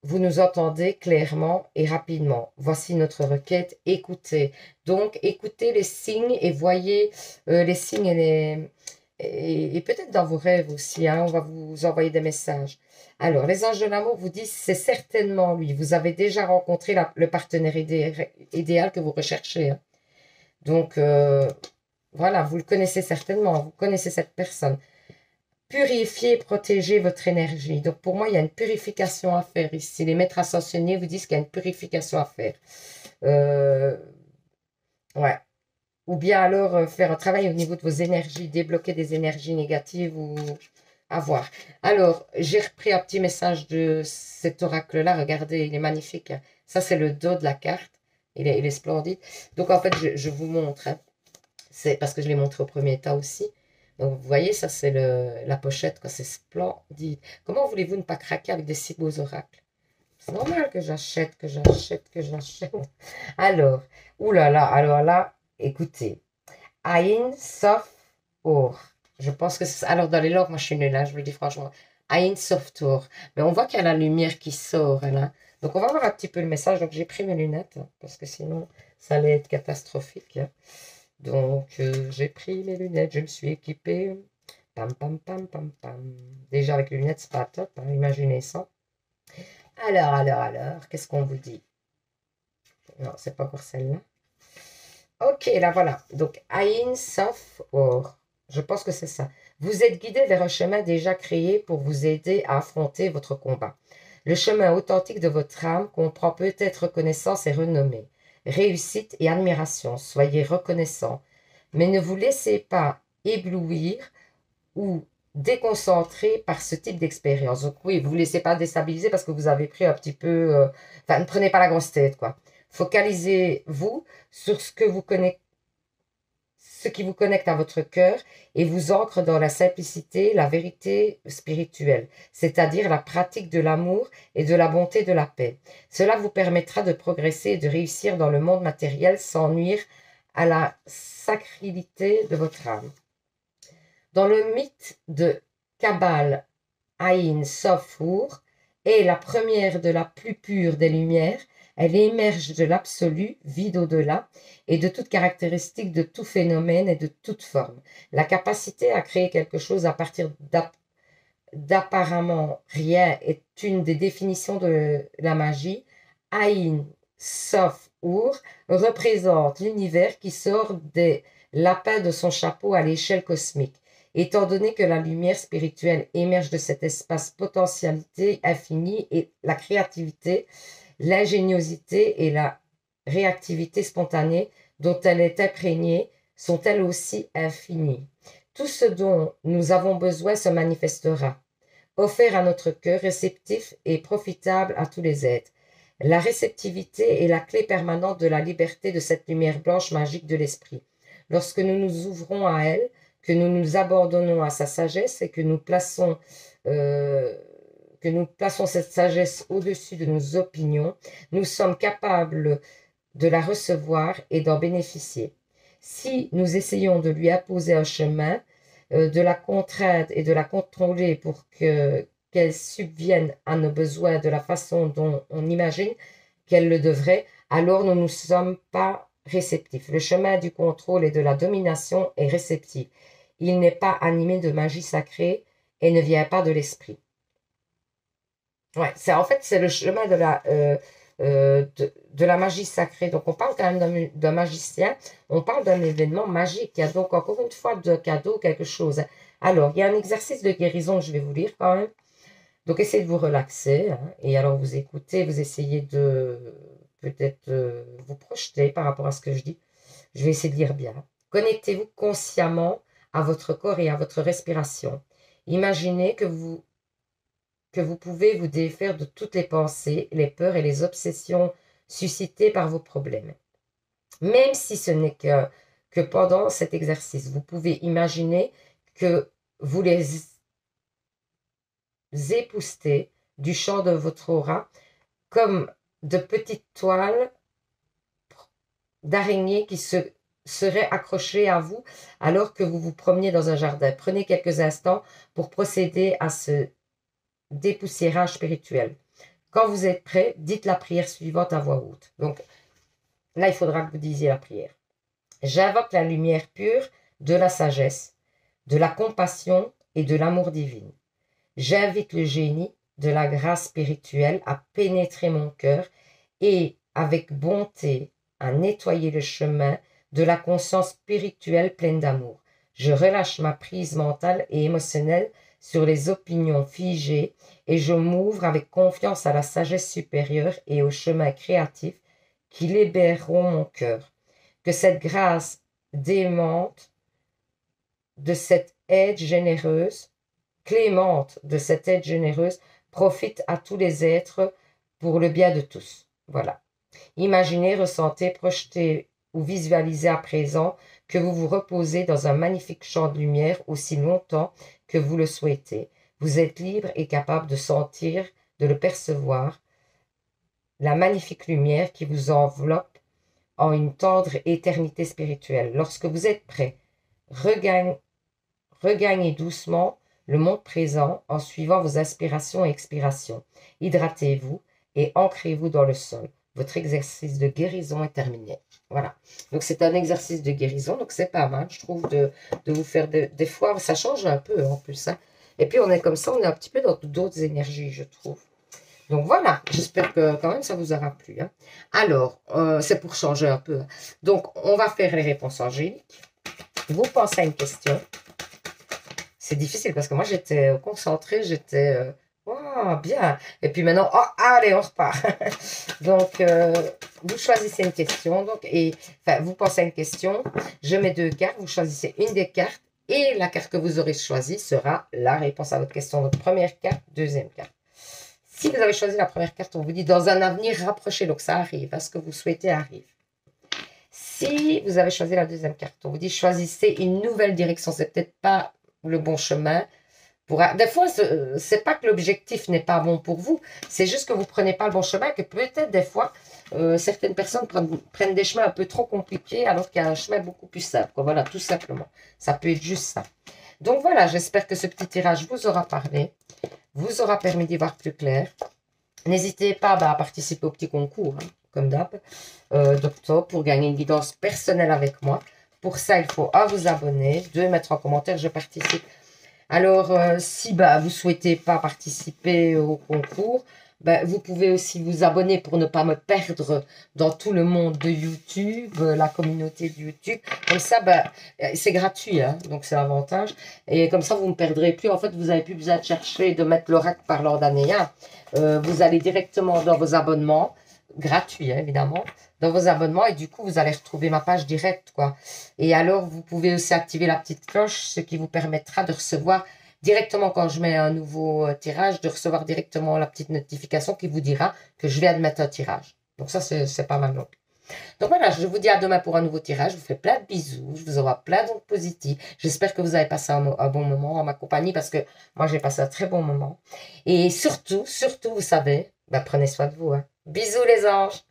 vous nous entendez clairement et rapidement. Voici notre requête, écoutez. Donc, écoutez les signes et voyez les signes et peut-être dans vos rêves aussi, hein, on va vous envoyer des messages. Alors, les anges de l'amour vous disent, c'est certainement lui. Vous avez déjà rencontré le partenaire idéal que vous recherchez, hein. Donc, voilà, vous le connaissez certainement, vous connaissez cette personne. Purifiez, protégez votre énergie. Donc, pour moi, il y a une purification à faire ici. Les maîtres ascensionnés vous disent qu'il y a une purification à faire. Ouais. Ou bien alors faire un travail au niveau de vos énergies, débloquer des énergies négatives ou à voir. Alors, j'ai repris un petit message de cet oracle-là. Regardez, il est magnifique, hein. Ça, c'est le dos de la carte. Il est splendide. Donc, en fait, je vous montre, hein. C'est parce que je l'ai montré au premier état aussi. Donc, vous voyez, ça, c'est la pochette, quoi. C'est splendide. Comment voulez-vous ne pas craquer avec des si beaux oracles? C'est normal que j'achète, que j'achète, que j'achète. Alors, oulala, alors là, écoutez. Aïn, Sof, Or. Je pense que c'est... Alors, dans les langues, moi, je suis nulle, là, je vous le dis franchement. Aïn, Sof, Or. Mais on voit qu'il y a la lumière qui sort, là. Donc, on va voir un petit peu le message. Donc, j'ai pris mes lunettes, hein, parce que sinon, ça allait être catastrophique, hein. Donc, j'ai pris mes lunettes, je me suis équipée. Pam, pam, pam, pam, pam. Déjà, avec les lunettes, c'est pas top, hein, imaginez ça. Alors, qu'est-ce qu'on vous dit? Non, c'est pas encore celle-là. Ok, là voilà. Donc, Aïn, Saf, Or. Je pense que c'est ça. Vous êtes guidé vers un chemin déjà créé pour vous aider à affronter votre combat. Le chemin authentique de votre âme comprend peut-être reconnaissance et renommée, réussite et admiration. Soyez reconnaissant, mais ne vous laissez pas éblouir ou déconcentrer par ce type d'expérience. Donc oui, vous ne vous laissez pas déstabiliser parce que vous avez pris un petit peu... Enfin, ne prenez pas la grosse tête, quoi. Focalisez-vous sur ce qui vous connecte à votre cœur et vous ancre dans la simplicité, la vérité spirituelle, c'est-à-dire la pratique de l'amour et de la bonté de la paix. Cela vous permettra de progresser et de réussir dans le monde matériel sans nuire à la sacralité de votre âme. Dans le mythe de Kabbalah, Aïn Sofour est la première de la plus pure des lumières. Elle émerge de l'absolu, vide au-delà, et de toute caractéristique de tout phénomène et de toute forme. La capacité à créer quelque chose à partir d'apparemment rien est une des définitions de la magie. Aïn Sof Our représente l'univers qui sort des lapins de son chapeau à l'échelle cosmique. Étant donné que la lumière spirituelle émerge de cet espace potentialité infinie et la créativité, l'ingéniosité et la réactivité spontanée dont elle est imprégnée sont elles aussi infinies. Tout ce dont nous avons besoin se manifestera, offert à notre cœur, réceptif et profitable à tous les êtres. La réceptivité est la clé permanente de la liberté de cette lumière blanche magique de l'esprit. Lorsque nous nous ouvrons à elle, que nous nous abandonnons à sa sagesse et que nous plaçons cette sagesse au-dessus de nos opinions, nous sommes capables de la recevoir et d'en bénéficier. Si nous essayons de lui imposer un chemin, de la contrainte et de la contrôler pour qu'elle subvienne à nos besoins de la façon dont on imagine qu'elle le devrait, alors nous ne sommes pas réceptifs. Le chemin du contrôle et de la domination est réceptif. Il n'est pas animé de magie sacrée et ne vient pas de l'esprit. Ouais, en fait, c'est le chemin de la magie sacrée. Donc, on parle quand même d'un magicien, on parle d'un événement magique. Il y a donc encore une fois de cadeau, quelque chose. Alors, il y a un exercice de guérison que je vais vous lire quand même. Donc, essayez de vous relaxer. Hein, et alors, vous écoutez, vous essayez de peut-être vous projeter par rapport à ce que je dis. Je vais essayer de lire bien. Connectez-vous consciemment à votre corps et à votre respiration. Imaginez que vous pouvez vous défaire de toutes les pensées, les peurs et les obsessions suscitées par vos problèmes. Même si ce n'est que pendant cet exercice, vous pouvez imaginer que vous les époustez du champ de votre aura comme de petites toiles d'araignées qui seraient accrochées à vous alors que vous vous promeniez dans un jardin. Prenez quelques instants pour procéder à ce dépoussiérage spirituel. Quand vous êtes prêt, dites la prière suivante à voix haute. Donc, là, il faudra que vous disiez la prière. J'invoque la lumière pure de la sagesse, de la compassion et de l'amour divin. J'invite le génie de la grâce spirituelle à pénétrer mon cœur et, avec bonté, à nettoyer le chemin de la conscience spirituelle pleine d'amour. Je relâche ma prise mentale et émotionnelle sur les opinions figées et je m'ouvre avec confiance à la sagesse supérieure et au chemin créatif qui libéreront mon cœur. Que cette grâce démente de cette aide généreuse, clémente de cette aide généreuse, profite à tous les êtres pour le bien de tous. Voilà. Imaginez, ressentez, projetez ou visualisez à présent que vous vous reposez dans un magnifique champ de lumière aussi longtemps que vous le souhaitez. Vous êtes libre et capable de sentir, de le percevoir, la magnifique lumière qui vous enveloppe en une tendre éternité spirituelle. Lorsque vous êtes prêt, regagnez doucement le monde présent en suivant vos inspirations et expirations. Hydratez-vous et ancrez-vous dans le sol. Votre exercice de guérison est terminé. Voilà. Donc, c'est un exercice de guérison. Donc, c'est pas mal, je trouve, de vous faire des fois. Ça change un peu, en plus. Hein. Et puis, on est comme ça, on est un petit peu dans d'autres énergies, je trouve. Donc, voilà. J'espère que, quand même, ça vous aura plu. Hein. Alors, c'est pour changer un peu. Donc, on va faire les réponses angéliques. Vous pensez à une question. C'est difficile parce que moi, j'étais concentrée, j'étais... Oh, bien. Et puis maintenant, oh, allez, on repart. Donc, vous choisissez une question. Donc, vous pensez à une question. Je mets 2 cartes. Vous choisissez une des cartes. Et la carte que vous aurez choisie sera la réponse à votre question. Donc, première carte, deuxième carte. Si vous avez choisi la première carte, on vous dit dans un avenir rapproché. Donc, ça arrive. Ce que vous souhaitez arrive. Si vous avez choisi la deuxième carte, on vous dit choisissez une nouvelle direction. C'est peut-être pas le bon chemin. Des fois, c'est pas que l'objectif n'est pas bon pour vous, c'est juste que vous prenez pas le bon chemin, que peut-être des fois, certaines personnes prennent des chemins un peu trop compliqués alors qu'il y a un chemin beaucoup plus simple. Voilà, tout simplement. Ça peut être juste ça. Donc voilà, j'espère que ce petit tirage vous aura parlé, vous aura permis d'y voir plus clair. N'hésitez pas à participer au petit concours, hein, comme d'hab, d'octobre, pour gagner une guidance personnelle avec moi. Pour ça, il faut vous abonner, mettre en commentaire, je participe. Alors, si vous souhaitez pas participer au concours, vous pouvez aussi vous abonner pour ne pas me perdre dans tout le monde de YouTube, la communauté de YouTube. Comme ça, c'est gratuit, hein, donc c'est l'avantage. Et comme ça, vous ne me perdrez plus. En fait, vous n'avez plus besoin de chercher, de mettre l'oracle par l'ordre d'Anéa. Vous allez directement dans vos abonnements, gratuits, hein, évidemment, dans vos abonnements, et du coup, vous allez retrouver ma page directe, quoi. Et alors, vous pouvez aussi activer la petite cloche, ce qui vous permettra de recevoir directement quand je mets un nouveau tirage, de recevoir directement la petite notification qui vous dira que je viens de mettre un tirage. Donc ça, c'est pas mal. Donc voilà, je vous dis à demain pour un nouveau tirage. Je vous fais plein de bisous. Je vous envoie plein d'ondes positives. J'espère que vous avez passé un bon moment en ma compagnie parce que moi, j'ai passé un très bon moment. Et surtout, vous savez, prenez soin de vous, hein. Bisous les anges.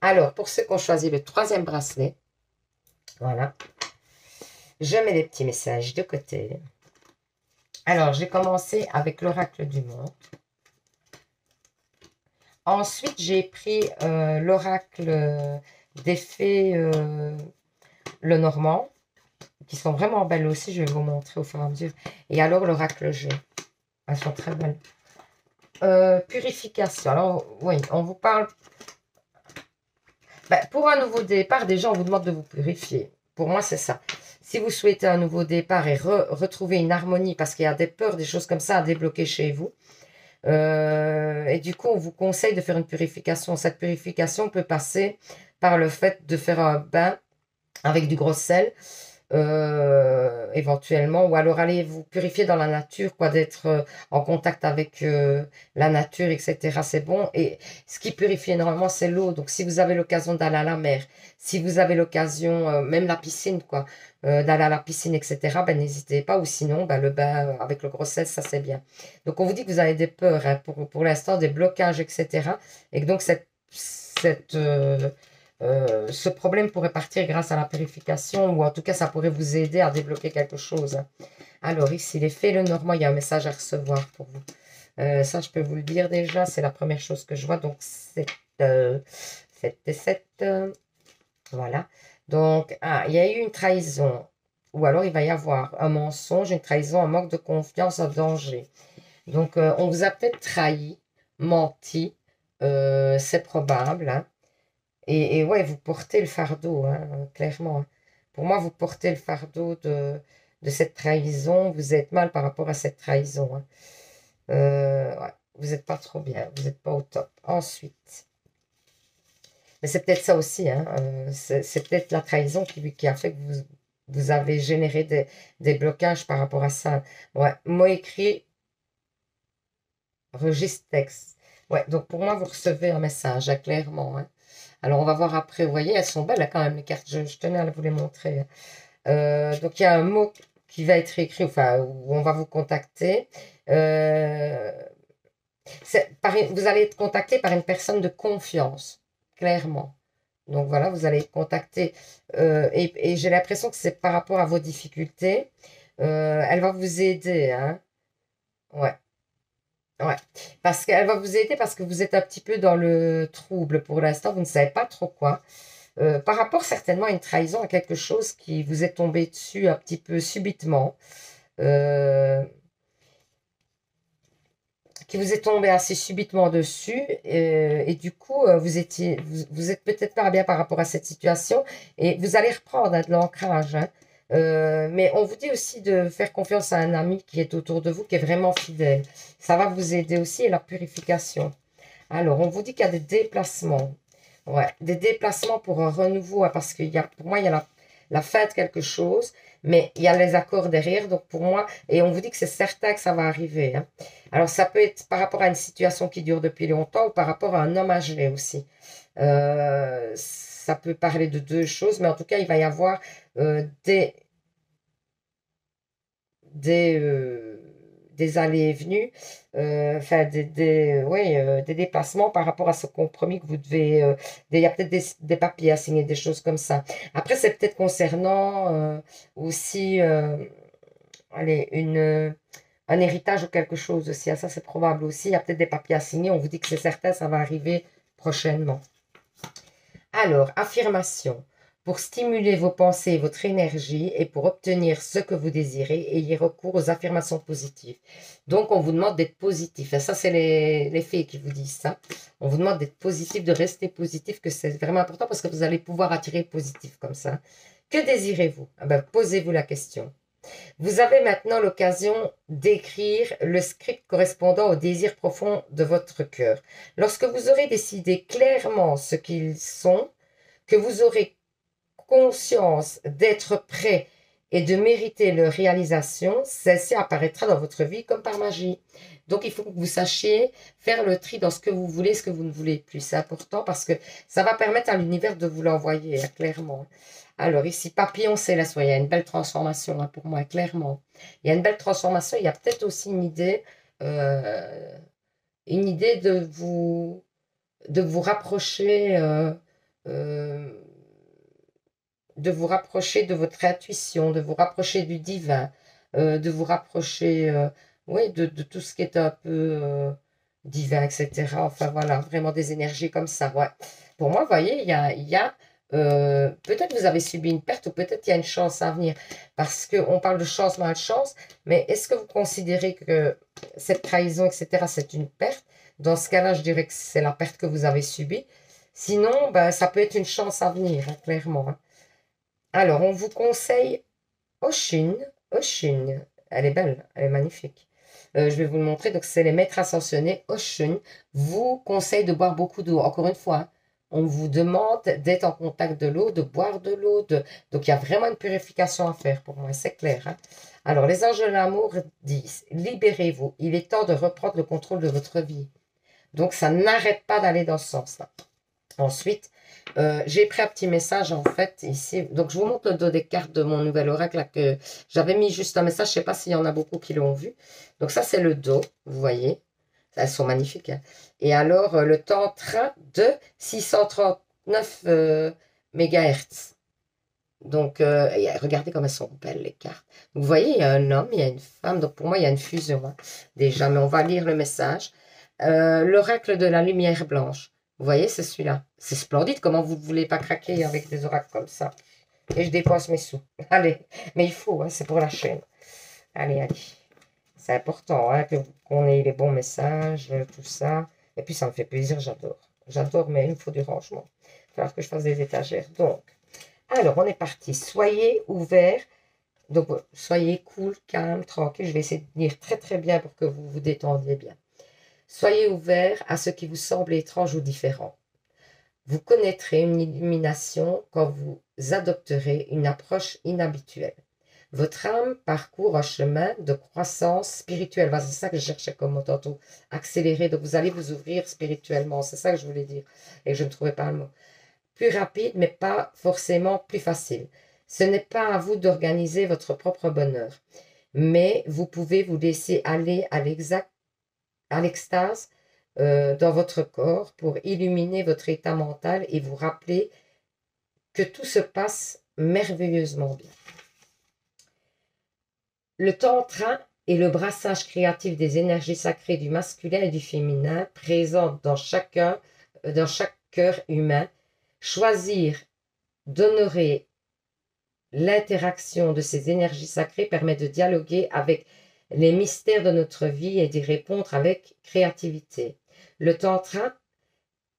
Alors, pour ceux qui ont choisi le 3e bracelet, voilà, je mets les petits messages de côté. Alors, j'ai commencé avec l'oracle du monde. Ensuite, j'ai pris l'oracle des fées le normand, qui sont vraiment belles aussi. Je vais vous montrer au fur et à mesure. Et alors, l'oracle G. Elles sont très belles. Purification. Alors, oui, on vous parle... pour un nouveau départ, déjà, on vous demande de vous purifier. Pour moi, c'est ça. Si vous souhaitez un nouveau départ et retrouver une harmonie, parce qu'il y a des peurs, des choses comme ça à débloquer chez vous, et du coup, on vous conseille de faire une purification. Cette purification peut passer par le fait de faire un bain avec du gros sel, éventuellement, ou alors aller vous purifier dans la nature, quoi, d'être en contact avec la nature, etc. C'est bon. Et ce qui purifie énormément, c'est l'eau. Donc, si vous avez l'occasion d'aller à la mer, si vous avez l'occasion, même la piscine, quoi, d'aller à la piscine, etc., n'hésitez pas. Ou sinon, le bain avec le gros sel, ça c'est bien. Donc, on vous dit que vous avez des peurs, hein, pour l'instant, des blocages, etc. Et que donc, ce problème pourrait partir grâce à la purification, ou en tout cas, ça pourrait vous aider à débloquer quelque chose. Alors, ici, les fées le normand, il y a un message à recevoir pour vous. Ça, je peux vous le dire déjà, c'est la première chose que je vois. Donc, 7 et 7. Voilà. Donc, il y a eu une trahison. Ou alors, il va y avoir un mensonge, une trahison, un manque de confiance, un danger. Donc, on vous a peut-être trahi, menti. C'est probable, hein. Et ouais, vous portez le fardeau, hein, clairement, hein. Pour moi, vous portez le fardeau de cette trahison. Vous êtes mal par rapport à cette trahison, hein. Ouais, vous n'êtes pas trop bien, vous n'êtes pas au top. Ensuite, mais c'est peut-être ça aussi, hein, c'est peut-être la trahison qui a fait que vous avez généré des blocages par rapport à ça. Ouais, mot écrit, registre texte. Ouais, donc pour moi, vous recevez un message, hein, clairement, hein. Alors, on va voir après. Vous voyez, elles sont belles, là, quand même, les cartes. Je tenais à vous les montrer. Donc, il y a un mot qui va être écrit, enfin, où on va vous contacter. Vous allez être contacté par une personne de confiance, clairement. Donc, voilà, vous allez être contacté. Et j'ai l'impression que c'est par rapport à vos difficultés. Elle va vous aider, hein. Ouais. Ouais, parce qu'elle va vous aider parce que vous êtes un petit peu dans le trouble pour l'instant, vous ne savez pas trop quoi. Par rapport certainement à une trahison, à quelque chose qui vous est tombé dessus un petit peu subitement, euh, qui vous est tombé assez subitement dessus, et du coup, vous êtes peut-être pas bien par rapport à cette situation, et vous allez reprendre, hein, de l'ancrage, hein. Mais on vous dit aussi de faire confiance à un ami qui est autour de vous, qui est vraiment fidèle. Ça va vous aider aussi, et la purification. Alors, on vous dit qu'il y a des déplacements. Ouais, des déplacements pour un renouveau, hein, parce qu'il y a, pour moi, il y a la fin de quelque chose, mais il y a les accords derrière, donc pour moi, et on vous dit que c'est certain que ça va arriver, hein. Alors, ça peut être par rapport à une situation qui dure depuis longtemps, ou par rapport à un homme âgé aussi. Ça peut parler de deux choses, mais en tout cas, il va y avoir des, des, euh, des allées et venues, enfin des déplacements par rapport à ce compromis que vous devez, il y a peut-être des papiers à signer, des choses comme ça. Après, c'est peut-être concernant aussi allez, un héritage ou quelque chose aussi. Ah, ça, c'est probable aussi. Il y a peut-être des papiers à signer. On vous dit que c'est certain, ça va arriver prochainement. Alors, affirmation. Pour stimuler vos pensées et votre énergie et pour obtenir ce que vous désirez, ayez recours aux affirmations positives. Donc, on vous demande d'être positif. Et ça, c'est les fées qui vous disent ça. On vous demande d'être positif, de rester positif, que c'est vraiment important parce que vous allez pouvoir attirer le positif comme ça. Que désirez-vous? Ah ben, posez-vous la question. Vous avez maintenant l'occasion d'écrire le script correspondant au désir profond de votre cœur. Lorsque vous aurez décidé clairement ce qu'ils sont, que vous aurez conscience d'être prêt et de mériter leur réalisation, celle-ci apparaîtra dans votre vie comme par magie. Donc, il faut que vous sachiez faire le tri dans ce que vous voulez, ce que vous ne voulez plus. C'est important parce que ça va permettre à l'univers de vous l'envoyer, clairement. Alors, ici, papillon céleste, il y a une belle transformation pour moi, clairement. Il y a une belle transformation. Il y a peut-être aussi euh, une idée de vous rapprocher euh, de vous rapprocher de votre intuition, de vous rapprocher du divin, de vous rapprocher oui, de tout ce qui est un peu divin, etc. Enfin voilà, vraiment des énergies comme ça. Ouais. Pour moi, vous voyez, peut-être vous avez subi une perte ou peut-être il y a une chance à venir. Parce qu'on parle de chance, malchance, mais est-ce que vous considérez que cette trahison, etc., c'est une perte? Dans ce cas-là, je dirais que c'est la perte que vous avez subie. Sinon, ben, ça peut être une chance à venir, hein, clairement. Hein. Alors, on vous conseille Oshin. Oshin, elle est belle, elle est magnifique. Je vais vous le montrer. Donc, c'est les maîtres ascensionnés. Oshin vous conseille de boire beaucoup d'eau. Encore une fois, hein, on vous demande d'être en contact de l'eau, de boire de l'eau. Donc, il y a vraiment une purification à faire pour moi, c'est clair. Hein. Alors, les anges de l'amour disent, libérez-vous. Il est temps de reprendre le contrôle de votre vie. Donc, ça n'arrête pas d'aller dans ce sens-là. Ensuite, j'ai pris un petit message en fait ici. Donc, je vous montre le dos des cartes de mon nouvel oracle là, que j'avais mis juste un message. Je ne sais pas s'il y en a beaucoup qui l'ont vu. Donc, ça, c'est le dos, vous voyez. Elles sont magnifiques. Hein. Et alors, le tantra de 639 MHz. Donc, regardez comme elles sont belles les cartes. Donc, vous voyez, il y a un homme, il y a une femme. Donc, pour moi, il y a une fusion hein, déjà. Mais on va lire le message. L'oracle de la lumière blanche. Vous voyez, c'est celui-là. C'est splendide. Comment vous ne voulez pas craquer avec des oracles comme ça? Et je dépense mes sous. Allez, mais il faut, hein, c'est pour la chaîne. Allez, allez. C'est important hein, qu'on ait les bons messages, tout ça. Et puis, ça me fait plaisir, j'adore. J'adore, mais il me faut du rangement. Il va falloir que je fasse des étagères. Donc, alors, on est parti. Soyez ouverts. Donc, soyez cool, calme, tranquille. Je vais essayer de tenir très, très bien pour que vous vous détendiez bien. Soyez ouverts à ce qui vous semble étrange ou différent. Vous connaîtrez une illumination quand vous adopterez une approche inhabituelle. Votre âme parcourt un chemin de croissance spirituelle. C'est ça que je cherchais comme mot tantôt. Accélérer. Donc vous allez vous ouvrir spirituellement. C'est ça que je voulais dire. Et je ne trouvais pas le mot. Plus rapide, mais pas forcément plus facile. Ce n'est pas à vous d'organiser votre propre bonheur. Mais vous pouvez vous laisser aller à l'extase dans votre corps pour illuminer votre état mental et vous rappeler que tout se passe merveilleusement bien. Le tantra est le brassage créatif des énergies sacrées du masculin et du féminin présentes dans chaque cœur humain. Choisir d'honorer l'interaction de ces énergies sacrées permet de dialoguer avec les mystères de notre vie et d'y répondre avec créativité. Le tantra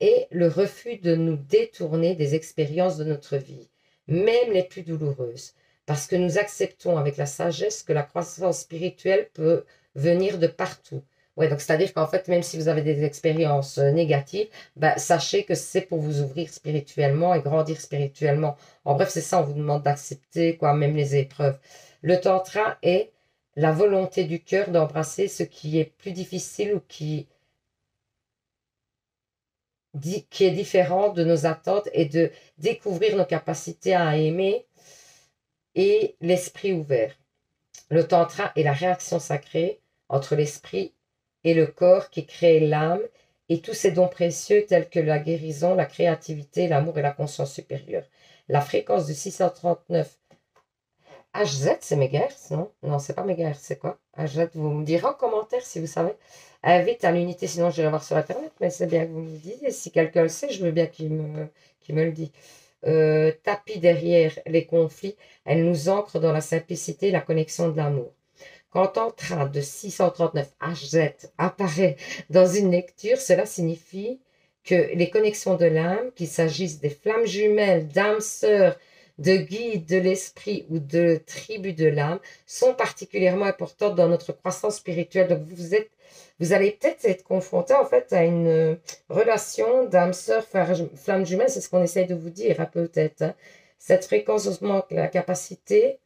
est le refus de nous détourner des expériences de notre vie, même les plus douloureuses, parce que nous acceptons avec la sagesse que la croissance spirituelle peut venir de partout. Ouais, donc c'est-à-dire qu'en fait, même si vous avez des expériences négatives, sachez que c'est pour vous ouvrir spirituellement et grandir spirituellement. En bref, c'est ça, on vous demande d'accepter, quoi, même les épreuves. Le tantra est la volonté du cœur d'embrasser ce qui est plus difficile ou qui est différent de nos attentes et de découvrir nos capacités à aimer et l'esprit ouvert. Le tantra est la réaction sacrée entre l'esprit et le corps qui crée l'âme et tous ces dons précieux tels que la guérison, la créativité, l'amour et la conscience supérieure. La fréquence de 639 HZ, c'est mégahertz, non? Non, c'est pas mégahertz, c'est quoi? HZ, vous me direz en commentaire si vous savez. Invite à l'unité, sinon je vais la voir sur Internet, mais c'est bien que vous me le disiez. Si quelqu'un le sait, je veux bien qu'il me le dise. Tapis derrière les conflits, elle nous ancre dans la simplicité et la connexion de l'amour. Quand Entrade de 639 HZ apparaît dans une lecture, cela signifie que les connexions de l'âme, qu'il s'agisse des flammes jumelles, d'âmes sœurs, de guides de l'esprit ou de tribus de l'âme, sont particulièrement importantes dans notre croissance spirituelle. Donc vous allez peut-être être confronté en fait à une relation d'âme sœur, flamme jumelle, c'est ce qu'on essaye de vous dire, hein, peut-être. Hein. Cette fréquence augmente la capacité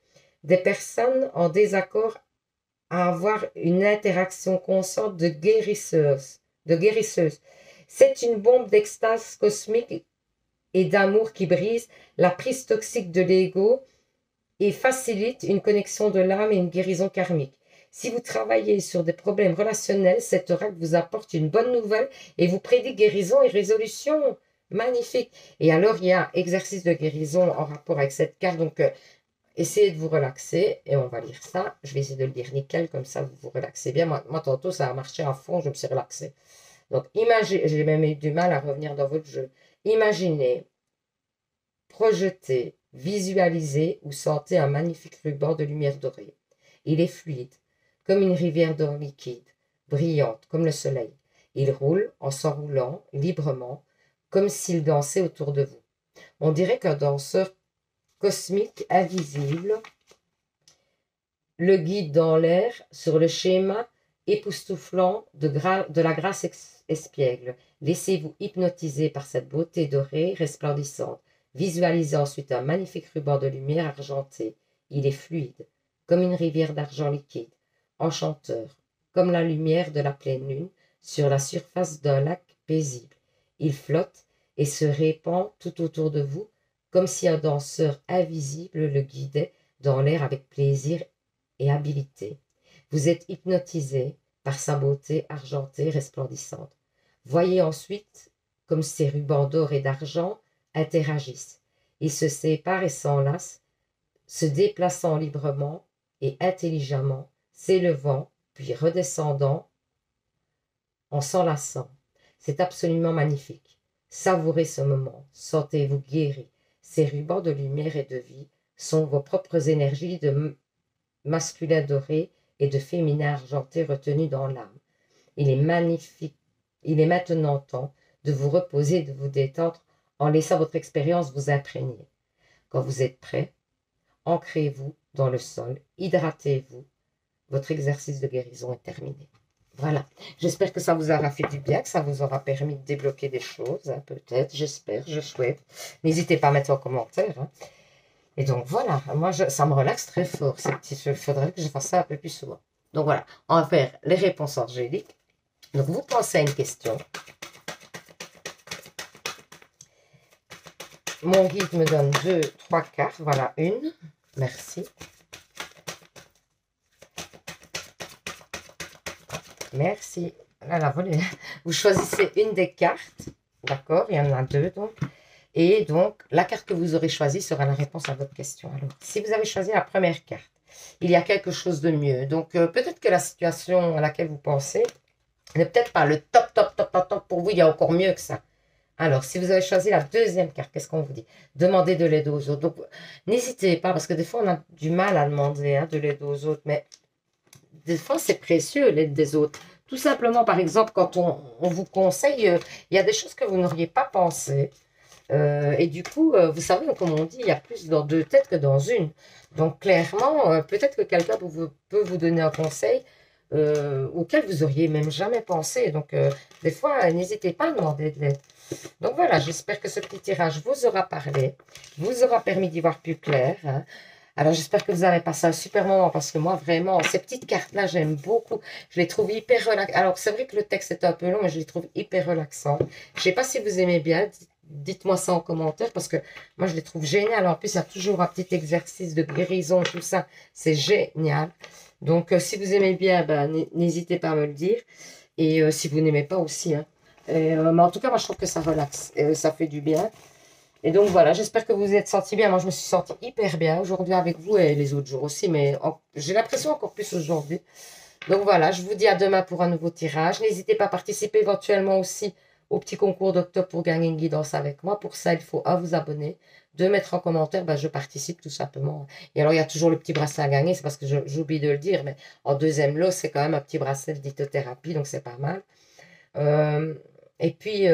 des personnes en désaccord à avoir une interaction consciente de guérisseuse. C'est une bombe d'extase cosmique et d'amour qui brise la prise toxique de l'ego et facilite une connexion de l'âme et une guérison karmique. Si vous travaillez sur des problèmes relationnels, cet oracle vous apporte une bonne nouvelle et vous prédit guérison et résolution. Magnifique. Et alors, il y a exercice de guérison en rapport avec cette carte. Donc, essayez de vous relaxer et on va lire ça. Je vais essayer de le lire nickel, comme ça vous vous relaxez bien. Moi tantôt, ça a marché à fond, je me suis relaxée. Donc, imaginez, j'ai même eu du mal à revenir dans votre jeu. Imaginez, projetez, visualisez ou sentez un magnifique ruban de lumière dorée. Il est fluide, comme une rivière d'or liquide, brillante comme le soleil. Il roule en s'enroulant librement, comme s'il dansait autour de vous. On dirait qu'un danseur cosmique invisible le guide dans l'air sur le schéma époustouflant de la grâce espiègle. Laissez-vous hypnotiser par cette beauté dorée resplendissante. Visualisez ensuite un magnifique ruban de lumière argentée. Il est fluide, comme une rivière d'argent liquide, enchanteur, comme la lumière de la pleine lune sur la surface d'un lac paisible. Il flotte et se répand tout autour de vous, comme si un danseur invisible le guidait dans l'air avec plaisir et habileté. Vous êtes hypnotisé par sa beauté argentée resplendissante. Voyez ensuite comme ces rubans d'or et d'argent interagissent. Ils se séparent et s'enlacent, se déplaçant librement et intelligemment, s'élevant, puis redescendant en s'enlaçant. C'est absolument magnifique. Savourez ce moment, sentez-vous guéri. Ces rubans de lumière et de vie sont vos propres énergies de masculin doré et de féminin argenté retenues dans l'âme. Il est magnifique. Il est maintenant temps de vous reposer et de vous détendre en laissant votre expérience vous imprégner. Quand vous êtes prêt, ancrez-vous dans le sol, hydratez-vous. Votre exercice de guérison est terminé. Voilà, j'espère que ça vous aura fait du bien, que ça vous aura permis de débloquer des choses, hein, peut-être, j'espère, je souhaite. N'hésitez pas à mettre en commentaire. Hein. Et donc voilà, moi ça me relaxe très fort. Il faudrait que je fasse ça un peu plus souvent. Donc voilà, on va faire les réponses angéliques. Donc vous pensez à une question. Mon guide me donne 2, 3 cartes. Voilà, une. Merci. Merci. Là, vous choisissez une des cartes. D'accord, il y en a 2 donc. Et donc, la carte que vous aurez choisie sera la réponse à votre question. Alors, si vous avez choisi la première carte, il y a quelque chose de mieux. Donc, peut-être que la situation à laquelle vous pensez n'est peut-être pas le top pour vous. Il y a encore mieux que ça. Alors, si vous avez choisi la deuxième carte, qu'est-ce qu'on vous dit? Demandez de l'aide aux autres. Donc, n'hésitez pas, parce que des fois, on a du mal à demander de l'aide aux autres. Mais des fois, c'est précieux, l'aide des autres. Tout simplement, par exemple, quand on vous conseille, il y a des choses que vous n'auriez pas pensé. Et du coup, vous savez, comme on dit, il y a plus dans 2 têtes que dans une. Donc, clairement, peut-être que quelqu'un peut vous donner un conseil auquel vous auriez même jamais pensé. Donc, des fois, n'hésitez pas à demander de l'aide. Donc, voilà, j'espère que ce petit tirage vous aura parlé, vous aura permis d'y voir plus clair. Hein. Alors, j'espère que vous avez passé un super moment parce que moi, vraiment, ces petites cartes-là, j'aime beaucoup. Je les trouve hyper relaxantes. Alors, c'est vrai que le texte est un peu long, mais je les trouve hyper relaxantes. Je ne sais pas si vous aimez bien. Dites-moi ça en commentaire parce que moi, je les trouve géniales. En plus, il y a toujours un petit exercice de guérison, tout ça. C'est génial. Donc, si vous aimez bien, ben, n'hésitez pas à me le dire. Et si vous n'aimez pas aussi. Hein. Mais en tout cas, moi, je trouve que ça relaxe. Ça fait du bien. Et donc voilà, j'espère que vous vous êtes senti bien. Moi, je me suis sentie hyper bien aujourd'hui avec vous et les autres jours aussi, mais j'ai l'impression encore plus aujourd'hui. Donc voilà, je vous dis à demain pour un nouveau tirage. N'hésitez pas à participer éventuellement aussi au petit concours d'octobre pour gagner une guidance avec moi. Pour ça, il faut vous abonner, de mettre en commentaire, je participe tout simplement. Et alors, il y a toujours le petit bracelet à gagner, c'est parce que j'oublie de le dire, mais en deuxième lot, c'est quand même un petit bracelet de lithothérapie, donc c'est pas mal. Euh, et puis,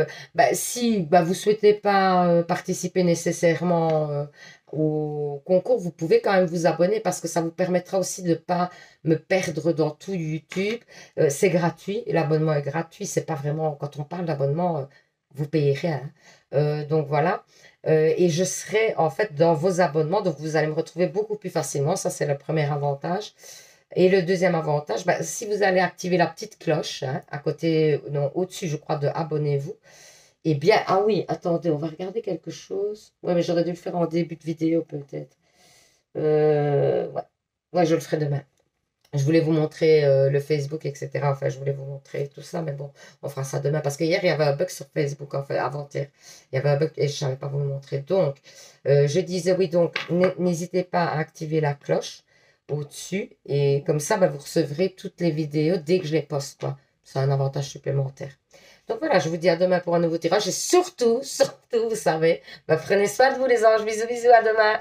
si vous souhaitez pas participer nécessairement au concours, vous pouvez quand même vous abonner parce que ça vous permettra aussi de ne pas me perdre dans tout YouTube. C'est gratuit, l'abonnement est gratuit. C'est pas vraiment, quand on parle d'abonnement, vous payez rien, hein. Donc voilà. Et je serai en fait dans vos abonnements, donc vous allez me retrouver beaucoup plus facilement. Ça, c'est le premier avantage. Et le deuxième avantage, si vous allez activer la petite cloche, hein, à côté, non, au-dessus, je crois, de abonnez-vous, eh bien, ah oui, attendez, on va regarder quelque chose. Ouais, mais j'aurais dû le faire en début de vidéo, peut-être. Ouais. Ouais, je le ferai demain. Je voulais vous montrer le Facebook, etc. Enfin, je voulais vous montrer tout ça, mais bon, on fera ça demain. Parce que hier, il y avait un bug sur Facebook, enfin, avant-hier. Il y avait un bug et je ne savais pas vous le montrer. Donc, je disais oui, donc, n'hésitez pas à activer la cloche au-dessus. Et comme ça, vous recevrez toutes les vidéos dès que je les poste, quoi. C'est un avantage supplémentaire. Donc voilà, je vous dis à demain pour un nouveau tirage. Et surtout, surtout, vous savez, prenez soin de vous les anges. Bisous, bisous, à demain.